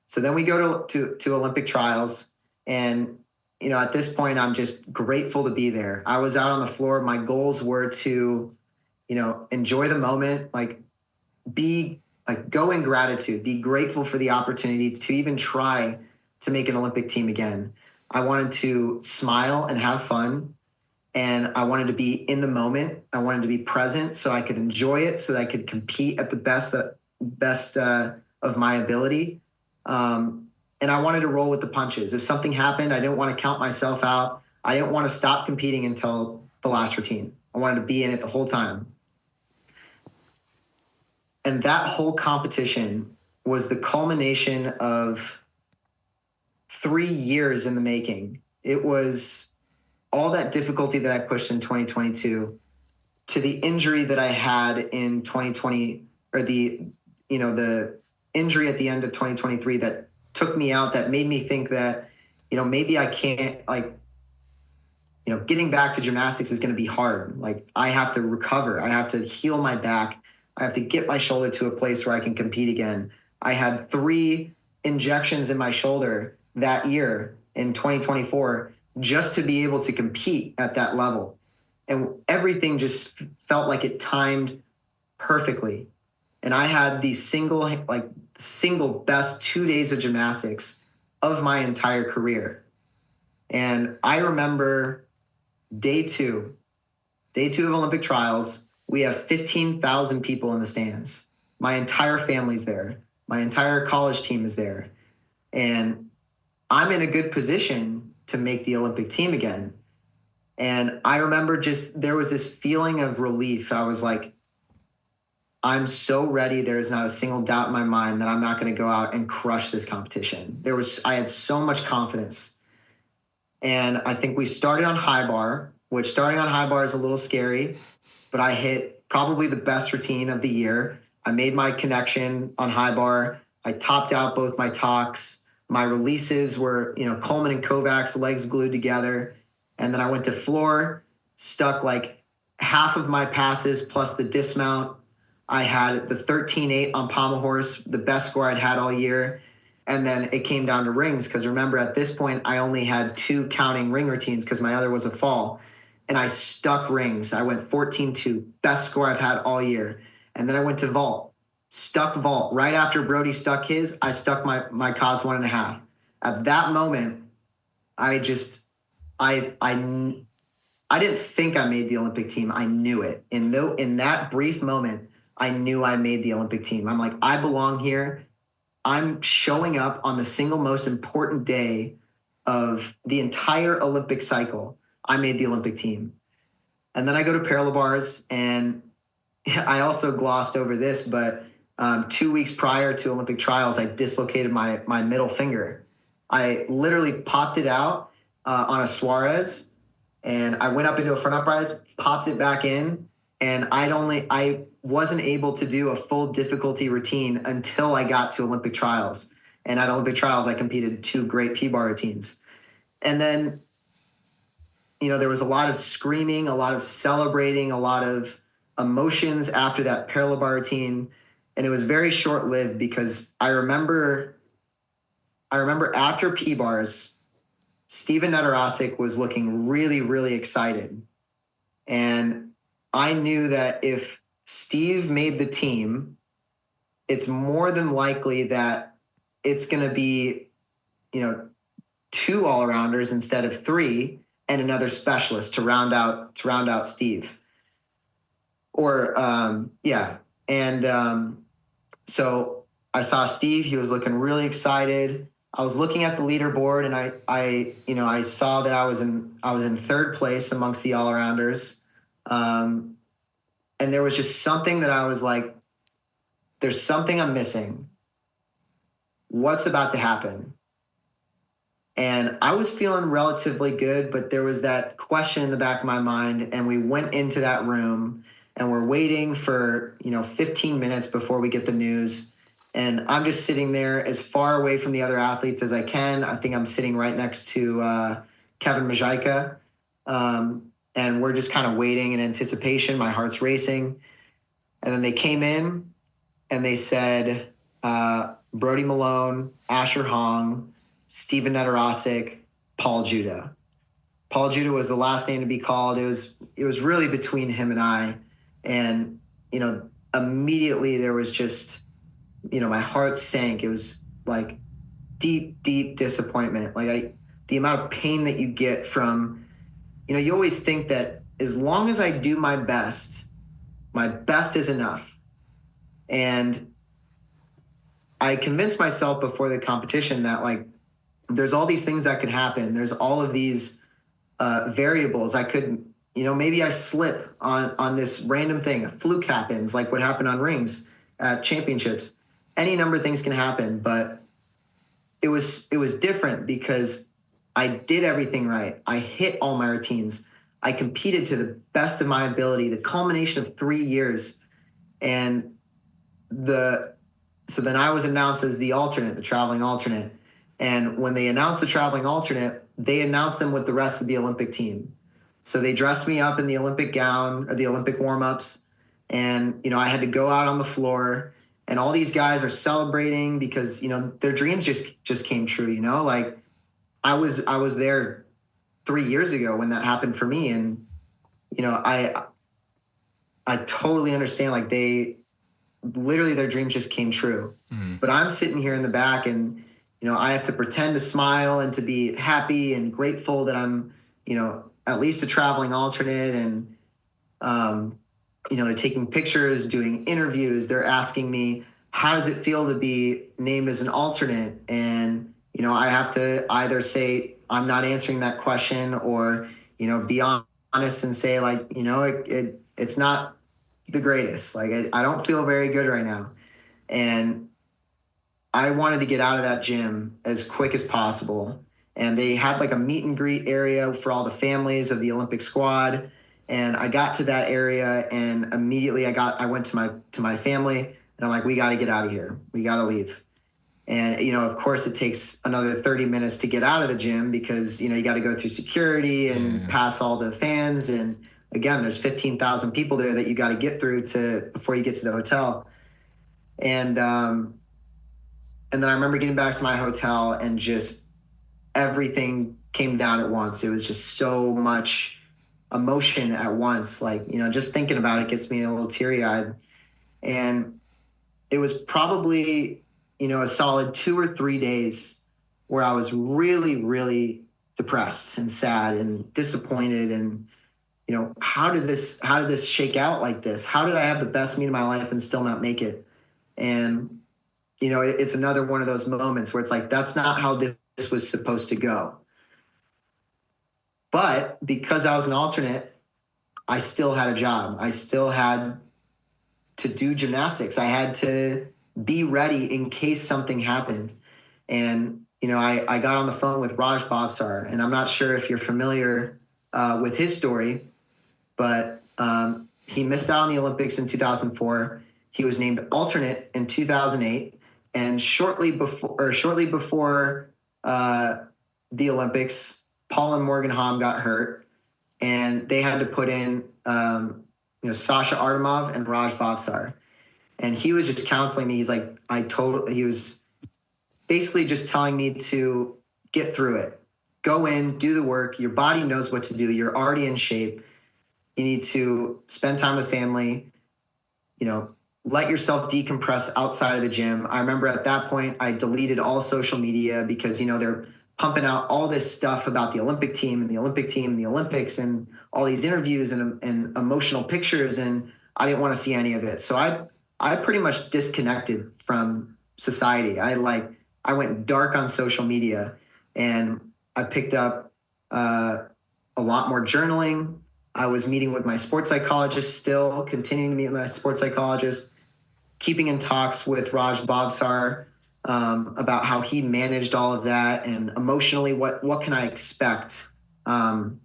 So then we go to Olympic trials, and at this point I'm just grateful to be there. I was out on the floor. My goals were to, enjoy the moment, like go in gratitude, be grateful for the opportunity to even try to make an Olympic team again. I wanted to smile and have fun. And I wanted to be in the moment. I wanted to be present so I could enjoy it, so that I could compete at the best of my ability. And I wanted to roll with the punches. If something happened, I didn't want to count myself out. I didn't want to stop competing until the last routine. I wanted to be in it the whole time. And that whole competition was the culmination of 3 years in the making. It was all that difficulty that I pushed in 2022 to the injury that I had in 2020, or the injury at the end of 2023 that took me out, that made me think that, maybe I can't, getting back to gymnastics is going to be hard. Like I have to recover. I have to heal my back. I have to get my shoulder to a place where I can compete again. I had 3 injections in my shoulder that year in 2024 just to be able to compete at that level. And everything just felt like it timed perfectly. And I had the single best 2 days of gymnastics of my entire career. And I remember day two of Olympic trials, we have 15,000 people in the stands. My entire family's there. My entire college team is there. And I'm in a good position to make the Olympic team again. And I remember there was this feeling of relief. I was like, I'm so ready. There is not a single doubt in my mind that I'm not going to go out and crush this competition. I had so much confidence. And I think we started on high bar, which starting on high bar is a little scary, but I hit probably the best routine of the year. I made my connection on high bar. I topped out both my talks. My releases were, Coleman and Kovacs, legs glued together. And then I went to floor, stuck like half of my passes plus the dismount. I had the 13.8 on pommel horse, the best score I'd had all year. And then it came down to rings because remember at this point, I only had 2 counting ring routines because my other was a fall. And I stuck rings. I went 14.2, best score I've had all year. And then I went to vault, stuck vault. Right after Brody stuck his, I stuck my cos 1.5. At that moment, I didn't think I made the Olympic team. I knew it. In that brief moment, I knew I made the Olympic team. I'm like, I belong here. I'm showing up on the single most important day of the entire Olympic cycle. I made the Olympic team. And then I go to parallel bars, and I also glossed over this, but 2 weeks prior to Olympic trials, I dislocated my middle finger. I literally popped it out on a Suarez, and I went up into a front uprise, popped it back in, and I wasn't able to do a full difficulty routine until I got to Olympic trials. And at Olympic trials, I competed 2 great P-bar routines. And then, there was a lot of screaming, a lot of celebrating, a lot of emotions after that parallel bar routine. And it was very short-lived because I remember after P-bars, Steven Nedorosik was looking really, really excited. And I knew that if Steve made the team, it's more than likely that it's going to be, 2 all-arounders instead of 3 and another specialist to round out Steve. So I saw Steve, he was looking really excited. I was looking at the leaderboard, and I saw that I was in 3rd place amongst the all-arounders. And there was just something that I was like, there's something I'm missing. What's about to happen? And I was feeling relatively good, but there was that question in the back of my mind, and we went into that room, and we're waiting for, 15 minutes before we get the news. And I'm just sitting there as far away from the other athletes as I can. I think I'm sitting right next to Kevin Majajka. And we're just kind of waiting in anticipation. My heart's racing. And then they came in and they said, Brody Malone, Asher Hong, Steven Nedorosik, Paul Judah. Paul Judah was the last name to be called. It was really between him and I. And, immediately there was just, my heart sank. It was like deep, deep disappointment. Like the amount of pain that you get from, you always think that as long as I do my best is enough. And I convinced myself before the competition that there's all these things that could happen. There's all of these variables. I could, maybe I slip on this random thing. A fluke happens, like what happened on rings at championships. Any number of things can happen, but it was different because I did everything right. I hit all my routines. I competed to the best of my ability, the culmination of 3 years. And so then I was announced as the alternate, the traveling alternate. And when they announced the traveling alternate, they announced them with the rest of the Olympic team. So they dressed me up in the Olympic gown or the Olympic warm-ups. And, I had to go out on the floor, and all these guys are celebrating because, their dreams just came true, like I was there 3 years ago when that happened for me. And, I totally understand, like literally their dreams just came true. But I'm sitting here in the back, and, I have to pretend to smile and to be happy and grateful that I'm, at least a traveling alternate. And, they're taking pictures, doing interviews. They're asking me, how does it feel to be named as an alternate? And, I have to either say, I'm not answering that question, or, be honest and say, like, it's not the greatest. Like, I don't feel very good right now. And I wanted to get out of that gym as quick as possible. And they had like a meet and greet area for all the families of the Olympic squad. And I got to that area, and immediately I went to my family, and I'm like, we got to get out of here. We got to leave. And, of course it takes another 30 minutes to get out of the gym because, you got to go through security and pass all the fans. And again, there's 15,000 people there that you got to get through before you get to the hotel. And then I remember getting back to my hotel, and just everything came down at once. It was just so much emotion at once. Like, just thinking about it gets me a little teary-eyed. And it was probably, a solid 2 or 3 days where I was really, really depressed and sad and disappointed. And, how did this shake out like this? How did I have the best meet of my life and still not make it? And, it's another one of those moments where it's like, that's not how this was supposed to go. But because I was an alternate, I still had a job. I still had to do gymnastics. I had to be ready in case something happened. And, I got on the phone with Raj Bhavsar, and I'm not sure if you're familiar with his story, but he missed out on the Olympics in 2004. He was named alternate in 2008. And shortly before the Olympics, Paul and Morgan Hamm got hurt, and they had to put in Sasha Artemov and Raj Bhavsar. And he was just counseling me. He's like, he was basically just telling me to get through it. Go in, do the work. Your body knows what to do. You're already in shape. You need to spend time with family, let yourself decompress outside of the gym. I remember at that point, I deleted all social media because, they're pumping out all this stuff about the Olympic team and the Olympic team and the Olympics and all these interviews and emotional pictures. And I didn't want to see any of it. So I pretty much disconnected from society. I went dark on social media, and I picked up a lot more journaling. I was meeting with my sports psychologist, still continuing to meet with my sports psychologist, keeping in talks with Raj Bhavsar about how he managed all of that, and emotionally, what can I expect, going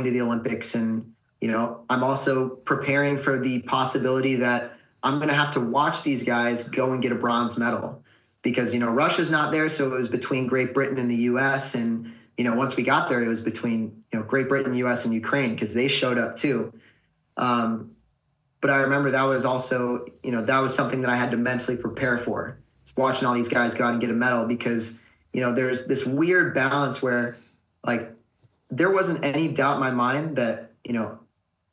to the Olympics. And, I'm also preparing for the possibility that I'm going to have to watch these guys go and get a bronze medal because, Russia's not there. So it was between Great Britain and the US. And, once we got there, it was between, Great Britain, US, and Ukraine because they showed up too. But I remember that was also, that was something that I had to mentally prepare for. It's watching all these guys go out and get a medal because, there's this weird balance where, like, there wasn't any doubt in my mind that,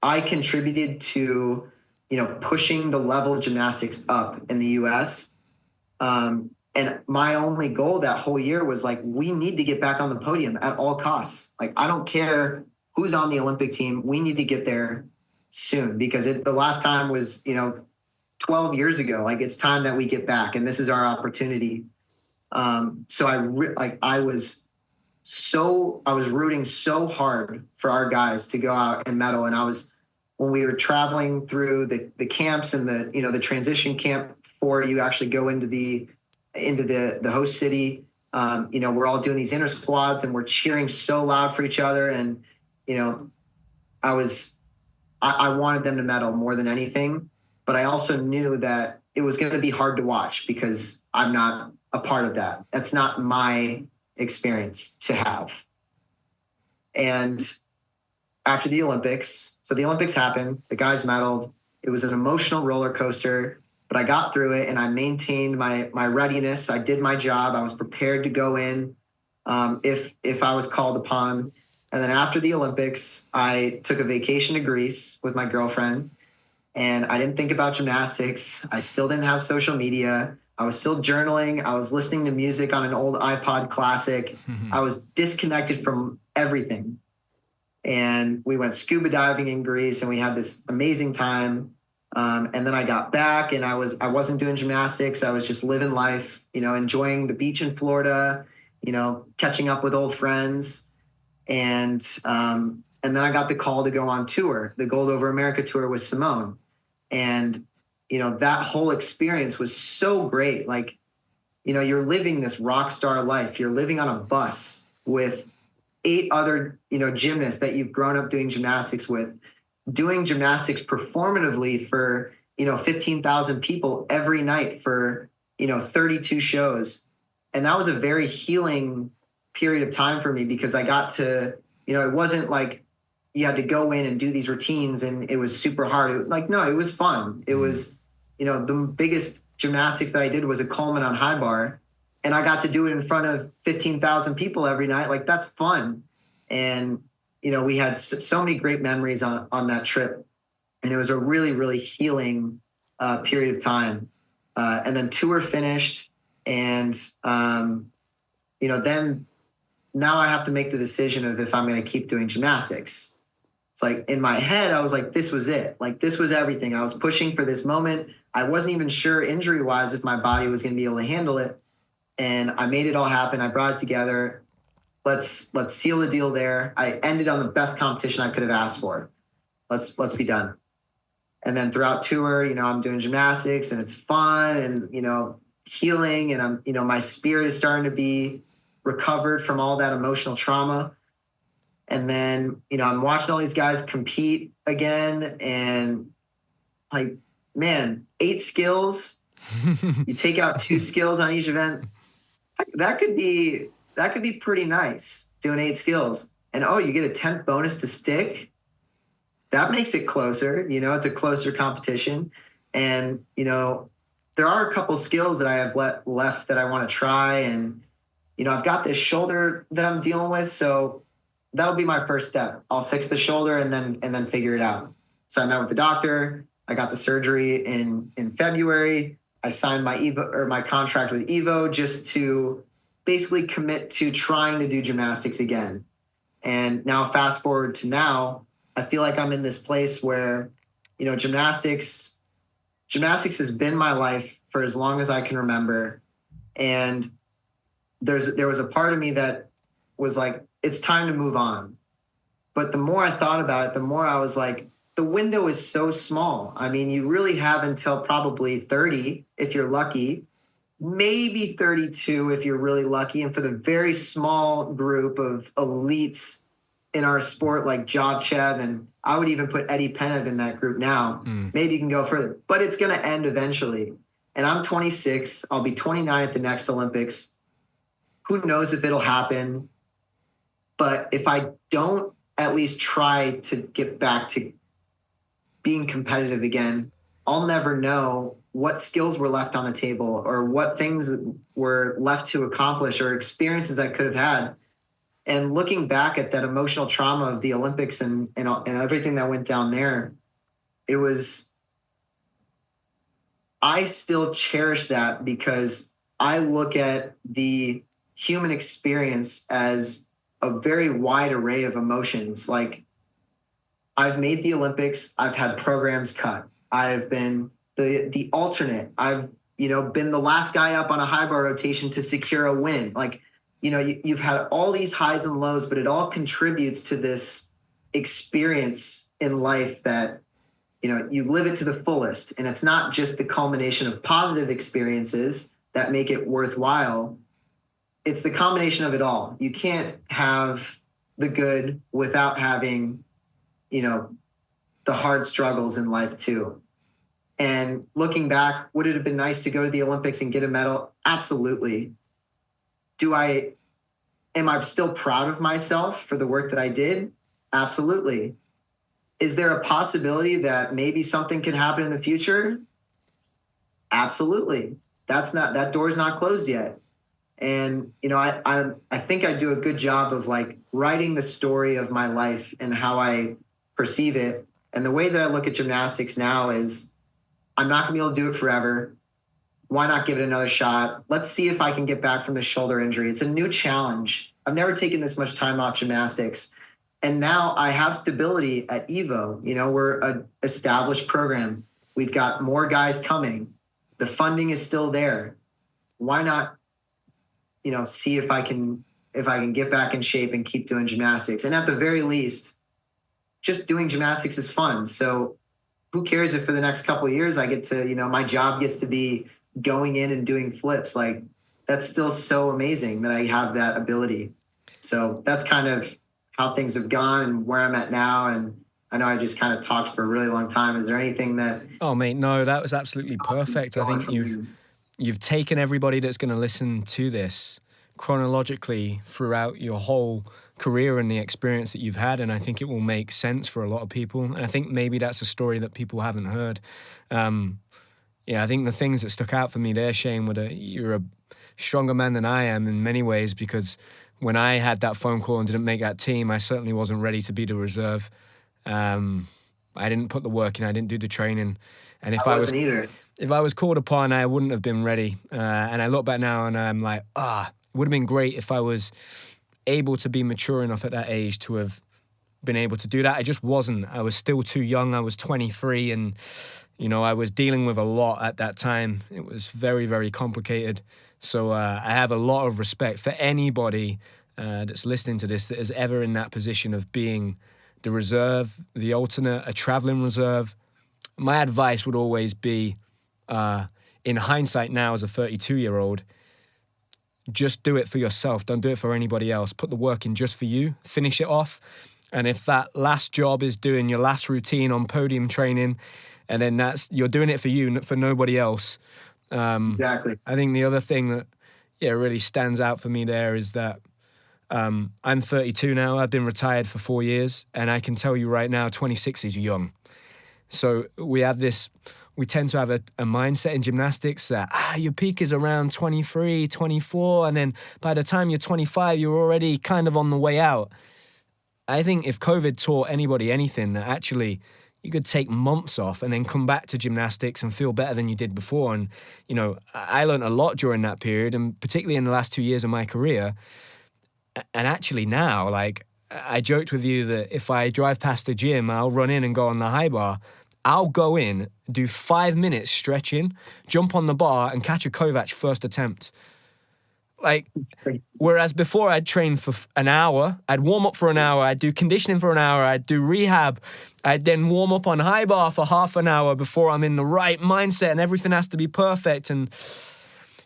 I contributed to, pushing the level of gymnastics up in the US. And my only goal that whole year was like, we need to get back on the podium at all costs. Like, I don't care who's on the Olympic team. We need to get there soon because the last time was, 12 years ago. Like, it's time that we get back, and this is our opportunity. So I was rooting so hard for our guys to go out and medal. And when we were traveling through the camps and the transition camp before you actually go into the host city, we're all doing these inter squads and we're cheering so loud for each other. And, I wanted them to medal more than anything, but I also knew that it was going to be hard to watch because I'm not a part of that. That's not my experience to have. And after the Olympics, so the Olympics happened, the guys medaled. It was an emotional roller coaster, but I got through it and I maintained my readiness. I did my job. I was prepared to go in if I was called upon. And then after the Olympics, I took a vacation to Greece with my girlfriend, and I didn't think about gymnastics. I still didn't have social media. I was still journaling. I was listening to music on an old iPod Classic. I was disconnected from everything. And we went scuba diving in Greece, and we had this amazing time. And then I got back, and I wasn't doing gymnastics. I was just living life, enjoying the beach in Florida, catching up with old friends. And then I got the call to go on tour, the Gold Over America tour with Simone. And, that whole experience was so great. Like, you're living this rock star life. You're living on a bus with 8 other, gymnasts that you've grown up doing gymnastics with, doing gymnastics performatively for, 15,000 people every night for, 32 shows. And that was a very healing period of time for me, because I got to, it wasn't like you had to go in and do these routines and it was super hard. No, it was fun. It was, the biggest gymnastics that I did was a Coleman on high bar, and I got to do it in front of 15,000 people every night. Like, that's fun. And, we had so many great memories on that trip, and it was a really, really healing period of time. And then tour finished, and, then now I have to make the decision of if I'm going to keep doing gymnastics. It's like, in my head, I was like, this was it. Like, this was everything. I was pushing for this moment. I wasn't even sure injury wise if my body was going to be able to handle it. And I made it all happen. I brought it together. Let's seal the deal there. I ended on the best competition I could have asked for. Let's be done. And then throughout tour, I'm doing gymnastics, and it's fun and, healing. And I'm, my spirit is starting to be recovered from all that emotional trauma. And then, I'm watching all these guys compete again, and like, man, 8 skills, you take out 2 skills on each event. That could be pretty nice, doing 8 skills. And you get a 10th bonus to stick. That makes it closer. It's a closer competition. And, there are a couple skills that I have left that I want to try. And, I've got this shoulder that I'm dealing with. So that'll be my first step. I'll fix the shoulder and then figure it out. So I met with the doctor. I got the surgery in February. I signed my contract with Evo just to basically commit to trying to do gymnastics again. And now, fast forward to now, I feel like I'm in this place where, gymnastics has been my life for as long as I can remember. And there was a part of me that was like, it's time to move on. But the more I thought about it, the more I was like, the window is so small. I mean, you really have until probably 30 if you're lucky, maybe 32 if you're really lucky. And for the very small group of elites in our sport, like Jobchev, and I would even put Eddie Penev in that group now. Maybe you can go further, but it's going to end eventually. And I'm 26. I'll be 29 at the next Olympics. Who knows if it'll happen? But if I don't at least try to get back to being competitive again, I'll never know what skills were left on the table or what things were left to accomplish or experiences I could have had. And looking back at that emotional trauma of the Olympics and everything that went down there, I still cherish that, because I look at the human experience as a very wide array of emotions. Like, I've made the Olympics. I've had programs cut. I've been the alternate. I've, been the last guy up on a high bar rotation to secure a win. Like, you've had all these highs and lows, but it all contributes to this experience in life that, you live it to the fullest. And it's not just the culmination of positive experiences that make it worthwhile. It's the combination of it all. You can't have the good without having, the hard struggles in life too. And looking back, would it have been nice to go to the Olympics and get a medal? Absolutely. Am I still proud of myself for the work that I did? Absolutely. Is there a possibility that maybe something could happen in the future? Absolutely. That door's not closed yet. And, I think I do a good job of like writing the story of my life and how I perceive it. And the way that I look at gymnastics now is I'm not gonna be able to do it forever. Why not give it another shot? Let's see if I can get back from the shoulder injury. It's a new challenge. I've never taken this much time off gymnastics. And now I have stability at Evo. We're an established program. We've got more guys coming. The funding is still there. Why not, see if I can get back in shape and keep doing gymnastics. And at the very least, just doing gymnastics is fun. So who cares if for the next couple of years I get to, my job gets to be going in and doing flips. Like, that's still so amazing that I have that ability. So that's kind of how things have gone and where I'm at now. And I know I just kind of talked for a really long time. Is there anything that... Oh, mate, no, that was absolutely perfect. I think you've taken everybody that's going to listen to this chronologically throughout your whole career and the experience that you've had, and I think it will make sense for a lot of people. And I think maybe that's a story that people haven't heard. I think the things that stuck out for me there, Shane, were that you're a stronger man than I am in many ways, because when I had that phone call and didn't make that team, I certainly wasn't ready to be the reserve. I didn't put the work in, I didn't do the training. And if I wasn't either. If I was called upon, I wouldn't have been ready. And I look back now and I'm like, it would have been great if I was able to be mature enough at that age to have been able to do that. I just wasn't. I was still too young. I was 23 and, I was dealing with a lot at that time. It was very, very complicated. So I have a lot of respect for anybody that's listening to this that is ever in that position of being the reserve, the alternate, a traveling reserve. My advice would always be, in hindsight now as a 32-year-old, just do it for yourself. Don't do it for anybody else. Put the work in just for you. Finish it off. And if that last job is doing your last routine on podium training, and then you're doing it for you, for nobody else. Exactly. I think the other thing that really stands out for me there is that I'm 32 now. I've been retired for 4 years, and I can tell you right now, 26 is young. So we tend to have a mindset in gymnastics that your peak is around 23, 24, and then by the time you're 25, you're already kind of on the way out. I think if COVID taught anybody anything, that actually you could take months off and then come back to gymnastics and feel better than you did before. And, I learned a lot during that period, and particularly in the last 2 years of my career. And actually now, like, I joked with you that if I drive past a gym, I'll run in and go on the high bar. I'll go in, do 5 minutes stretching, jump on the bar and catch a Kovac first attempt. Like, whereas before I'd train for an hour, I'd warm up for an hour, I'd do conditioning for an hour, I'd do rehab, I'd then warm up on high bar for half an hour before I'm in the right mindset and everything has to be perfect. And,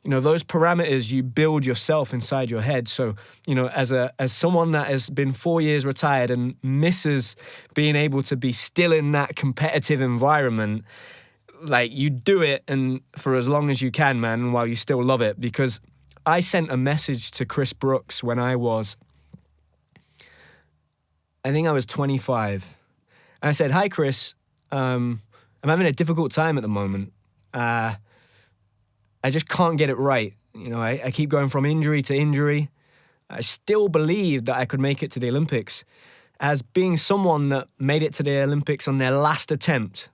those parameters you build yourself inside your head. So, as someone that has been 4 years retired and misses being able to be still in that competitive environment, like, you do it and for as long as you can, man, while you still love it. Because I sent a message to Chris Brooks when I think I was 25. And I said, "Hi, Chris, I'm having a difficult time at the moment. I just can't get it right. I keep going from injury to injury. I still believe that I could make it to the Olympics. As being someone that made it to the Olympics on their last attempt,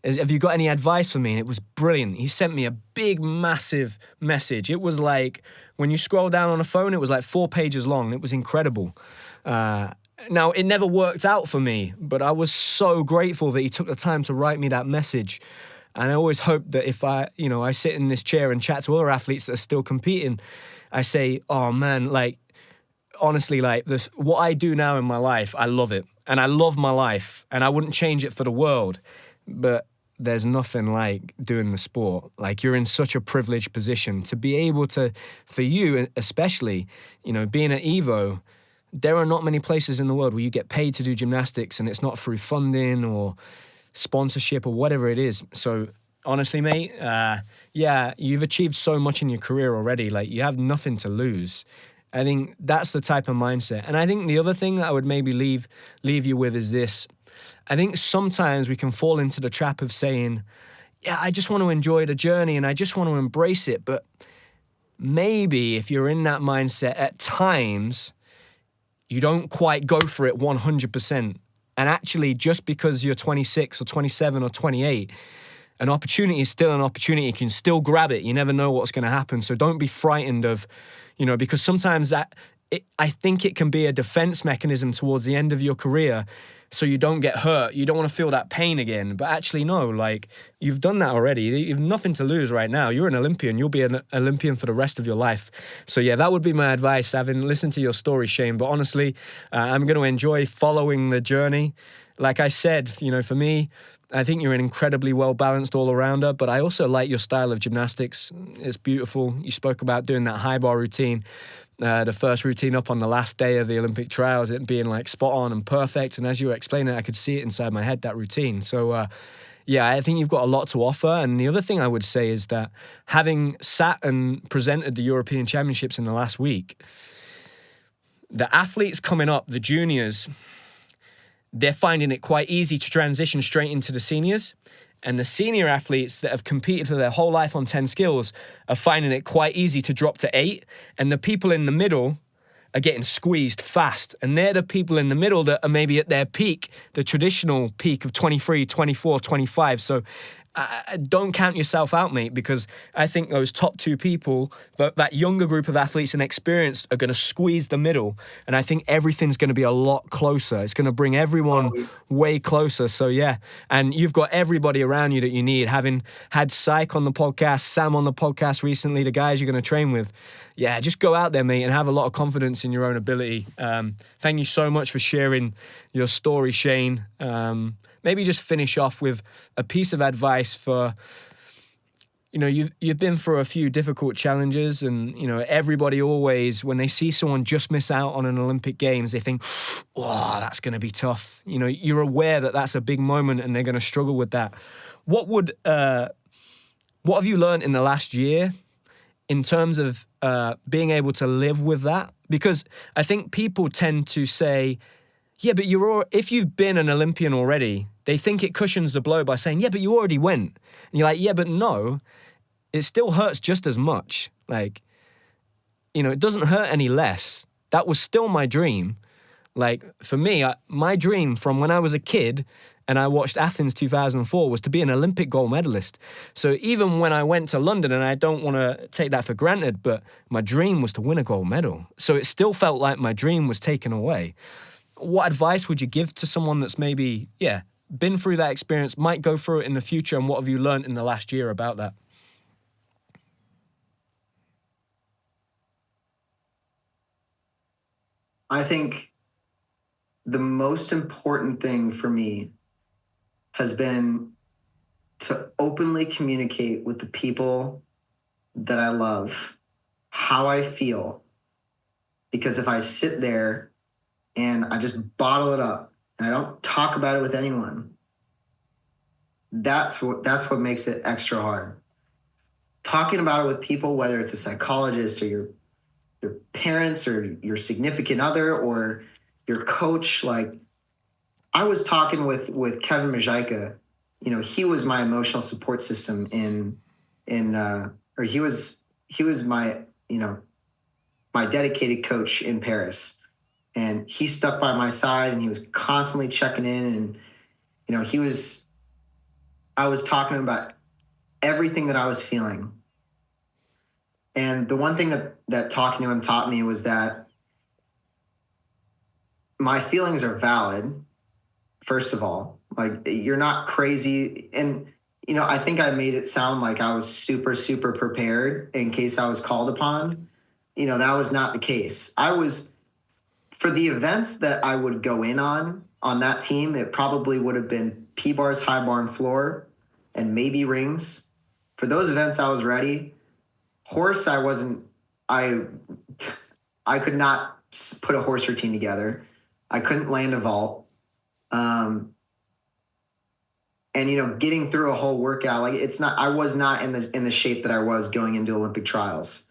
have you got any advice for me?" And it was brilliant. He sent me a big, massive message. It was like, when you scroll down on a phone, it was like 4 pages long. It was incredible. Now, it never worked out for me, but I was so grateful that he took the time to write me that message. And I always hope that if I sit in this chair and chat to other athletes that are still competing, I say, oh man, like, honestly, like, what I do now in my life, I love it. And I love my life and I wouldn't change it for the world. But there's nothing like doing the sport. Like, you're in such a privileged position to be able to, for you especially, being at Evo, there are not many places in the world where you get paid to do gymnastics and it's not through funding or sponsorship or whatever it is. So honestly, mate, you've achieved so much in your career already. Like, you have nothing to lose. I think that's the type of mindset. And I think the other thing that I would maybe leave you with is this. I think sometimes we can fall into the trap of saying, yeah, I just want to enjoy the journey and I just want to embrace it. But maybe if you're in that mindset at times, you don't quite go for it 100%. And actually, just because you're 26 or 27 or 28, an opportunity is still an opportunity. You can still grab it. You never know what's going to happen. So don't be frightened of, because sometimes I think it can be a defense mechanism towards the end of your career so you don't get hurt. You don't want to feel that pain again. But actually, no, like, you've done that already. You've nothing to lose right now. You're an Olympian. You'll be an Olympian for the rest of your life. So yeah, that would be my advice, having listened to your story, Shane. But honestly, I'm going to enjoy following the journey. Like I said, for me, I think you're an incredibly well-balanced all-arounder, but I also like your style of gymnastics. It's beautiful. You spoke about doing that high bar routine, the first routine up on the last day of the Olympic trials, it being like spot on and perfect. And as you were explaining, I could see it inside my head, that routine. So, yeah, I think you've got a lot to offer. And the other thing I would say is that having sat and presented the European Championships in the last week, the athletes coming up, the juniors, they're finding it quite easy to transition straight into the seniors. And the senior athletes that have competed for their whole life on 10 skills are finding it quite easy to drop to 8. And the people in the middle are getting squeezed fast. And they're the people in the middle that are maybe at their peak, the traditional peak of 23, 24, 25. So don't count yourself out, mate, because I think those top two people, that younger group of athletes and experienced, are going to squeeze the middle. And I think everything's going to be a lot closer. It's going to bring everyone way closer. So, yeah. And you've got everybody around you that you need. Having had Syke on the podcast, Sam on the podcast recently, the guys you're going to train with. Yeah, just go out there, mate, and have a lot of confidence in your own ability. Thank you so much for sharing your story, Shane. Maybe just finish off with a piece of advice for, you've been through a few difficult challenges, and, everybody always, when they see someone just miss out on an Olympic Games, they think, oh, that's going to be tough. You're aware that that's a big moment and they're going to struggle with that. What have you learned in the last year in terms of being able to live with that? Because I think people tend to say, yeah, but if you've been an Olympian already, they think it cushions the blow by saying, yeah, but you already went. And you're like, yeah, but no, it still hurts just as much. Like, it doesn't hurt any less. That was still my dream. Like, for me, my dream from when I was a kid and I watched Athens 2004 was to be an Olympic gold medalist. So even when I went to London, and I don't want to take that for granted, but my dream was to win a gold medal. So it still felt like my dream was taken away. What advice would you give to someone that's maybe, been through that experience, might go through it in the future, and what have you learned in the last year about that? I think the most important thing for me has been to openly communicate with the people that I love how I feel. Because if I sit there and I just bottle it up and I don't talk about it with anyone, that's what makes it extra hard. Talking about it with people, whether it's a psychologist or your parents or your significant other or your coach, like I was talking with Kevin Majajka, he was my emotional support system or he was my, my dedicated coach in Paris. And he stuck by my side and he was constantly checking in. And, I was talking about everything that I was feeling. And the one thing that talking to him taught me was that my feelings are valid, first of all. Like, you're not crazy. And, I think I made it sound like I was super, super prepared in case I was called upon. That was not the case. For the events that I would go in on that team, it probably would have been P-bars, high bar, and floor, and maybe rings. For those events, I was ready. Horse, I wasn't. I could not put a horse routine together. I couldn't land a vault. And getting through a whole workout, like I was not in the shape that I was going into Olympic trials.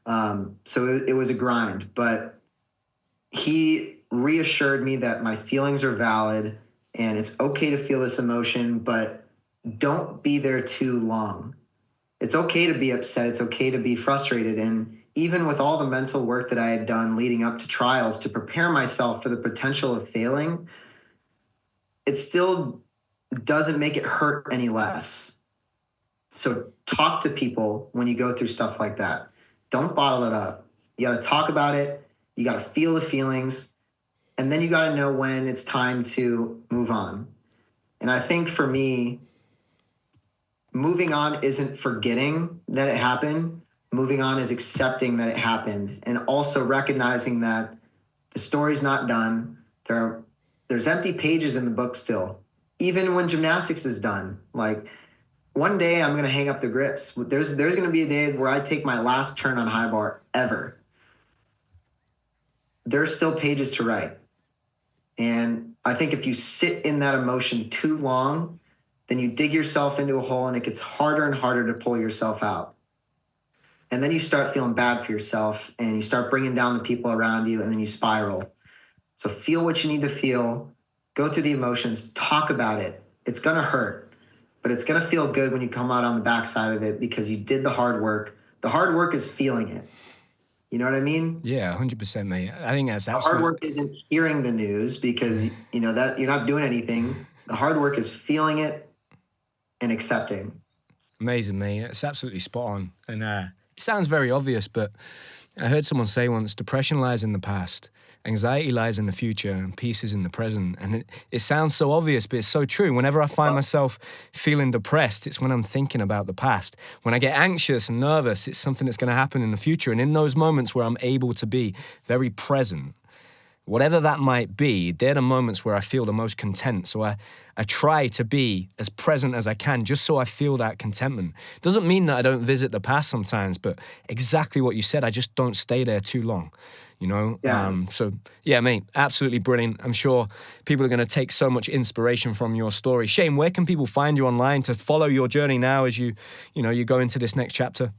So it was a grind, but he reassured me that my feelings are valid And it's okay to feel this emotion, but don't be there too long. It's okay to be upset. It's okay to be frustrated. And even with all the mental work that I had done leading up to trials to prepare myself for the potential of failing, it still doesn't make it hurt any less. So talk to people when you go through stuff like that. Don't bottle it up. You got to talk about it. You got to feel the feelings. And then you got to know when it's time to move on. And I think for me, moving on isn't forgetting that it happened. Moving on is accepting that it happened and also recognizing that the story's not done. There's empty pages in the book still, even when gymnastics is done. Like, one day I'm going to hang up the grips. There's going to be a day where I take my last turn on high bar ever. There's still pages to write. And I think if you sit in that emotion too long, then you dig yourself into a hole and it gets harder and harder to pull yourself out. And then you start feeling bad for yourself and you start bringing down the people around you and then you spiral. So feel what you need to feel, go through the emotions, talk about it. It's going to hurt, but it's going to feel good when you come out on the backside of it because you did the hard work. The hard work is feeling it. You know what I mean? Yeah, 100%, mate. I think that's absolutely. The hard work isn't hearing the news because you know that you're not doing anything. The hard work is feeling it and accepting. Amazing, mate. It's absolutely spot on. And it sounds very obvious, but I heard someone say once, depression lies in the past, anxiety lies in the future, and peace is in the present. And it sounds so obvious, but it's so true. Whenever I find myself feeling depressed, it's when I'm thinking about the past. When I get anxious and nervous, it's something that's going to happen in the future. And in those moments where I'm able to be very present, whatever that might be, they're the moments where I feel the most content. So I try to be as present as I can just so I feel that contentment. Doesn't mean that I don't visit the past sometimes, but exactly what you said, I just don't stay there too long. You know, so yeah, mate, absolutely brilliant. I'm sure people are going to take so much inspiration from your story. Shane, where can people find you online to follow your journey now as you go into this next chapter?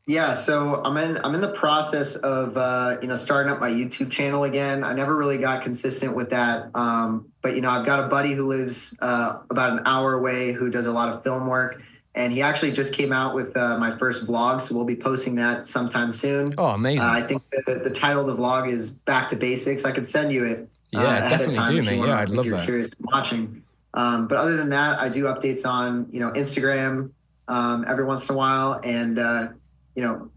Yeah, so I'm in the process of starting up my YouTube channel again. I never really got consistent with that, but I've got a buddy who lives about an hour away who does a lot of film work. And he actually just came out with my first vlog, so we'll be posting that sometime soon. Oh, amazing. I think the title of the vlog is Back to Basics. I could send you it ahead of time if you want, if you're curious watching. But other than that, I do updates on Instagram every once in a while. And,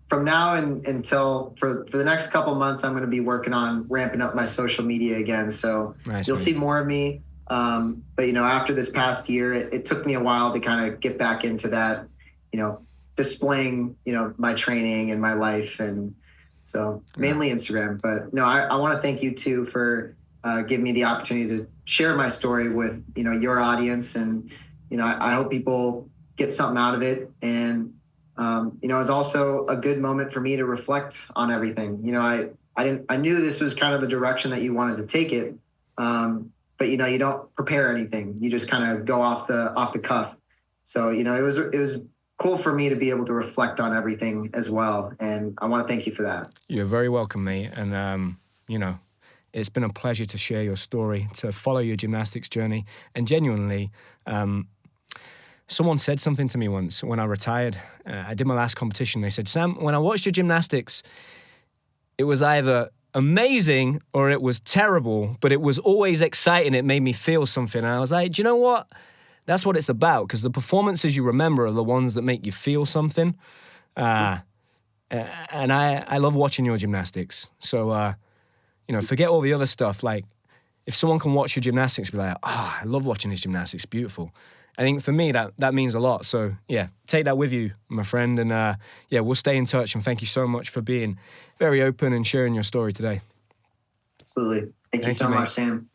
from now until for the next couple months, I'm going to be working on ramping up my social media again. So you'll see more of me. But after this past year, it took me a while to kind of get back into that, displaying, my training and my life. And so mainly Instagram, but no, I want to thank you too for giving me the opportunity to share my story with, your audience. And, I hope people get something out of it. And, it's also a good moment for me to reflect on everything. I knew this was kind of the direction that you wanted to take it. But you don't prepare anything. You just kind of go off the cuff. So it was cool for me to be able to reflect on everything as well. And I want to thank you for that. You're very welcome, mate. And it's been a pleasure to share your story, to follow your gymnastics journey. And genuinely, someone said something to me once when I retired. I did my last competition. They said, "Sam, when I watched your gymnastics, it was either amazing or it was terrible, but it was always exciting. It made me feel something." And I was like, do you know what? That's what it's about, because the performances you remember are the ones that make you feel something. And I love watching your gymnastics. So, forget all the other stuff. Like, if someone can watch your gymnastics, be like, I love watching his gymnastics, beautiful. I think for me, that means a lot. So, yeah, take that with you, my friend. And, we'll stay in touch. And thank you so much for being very open and sharing your story today. Absolutely. Thank you so much, Sam.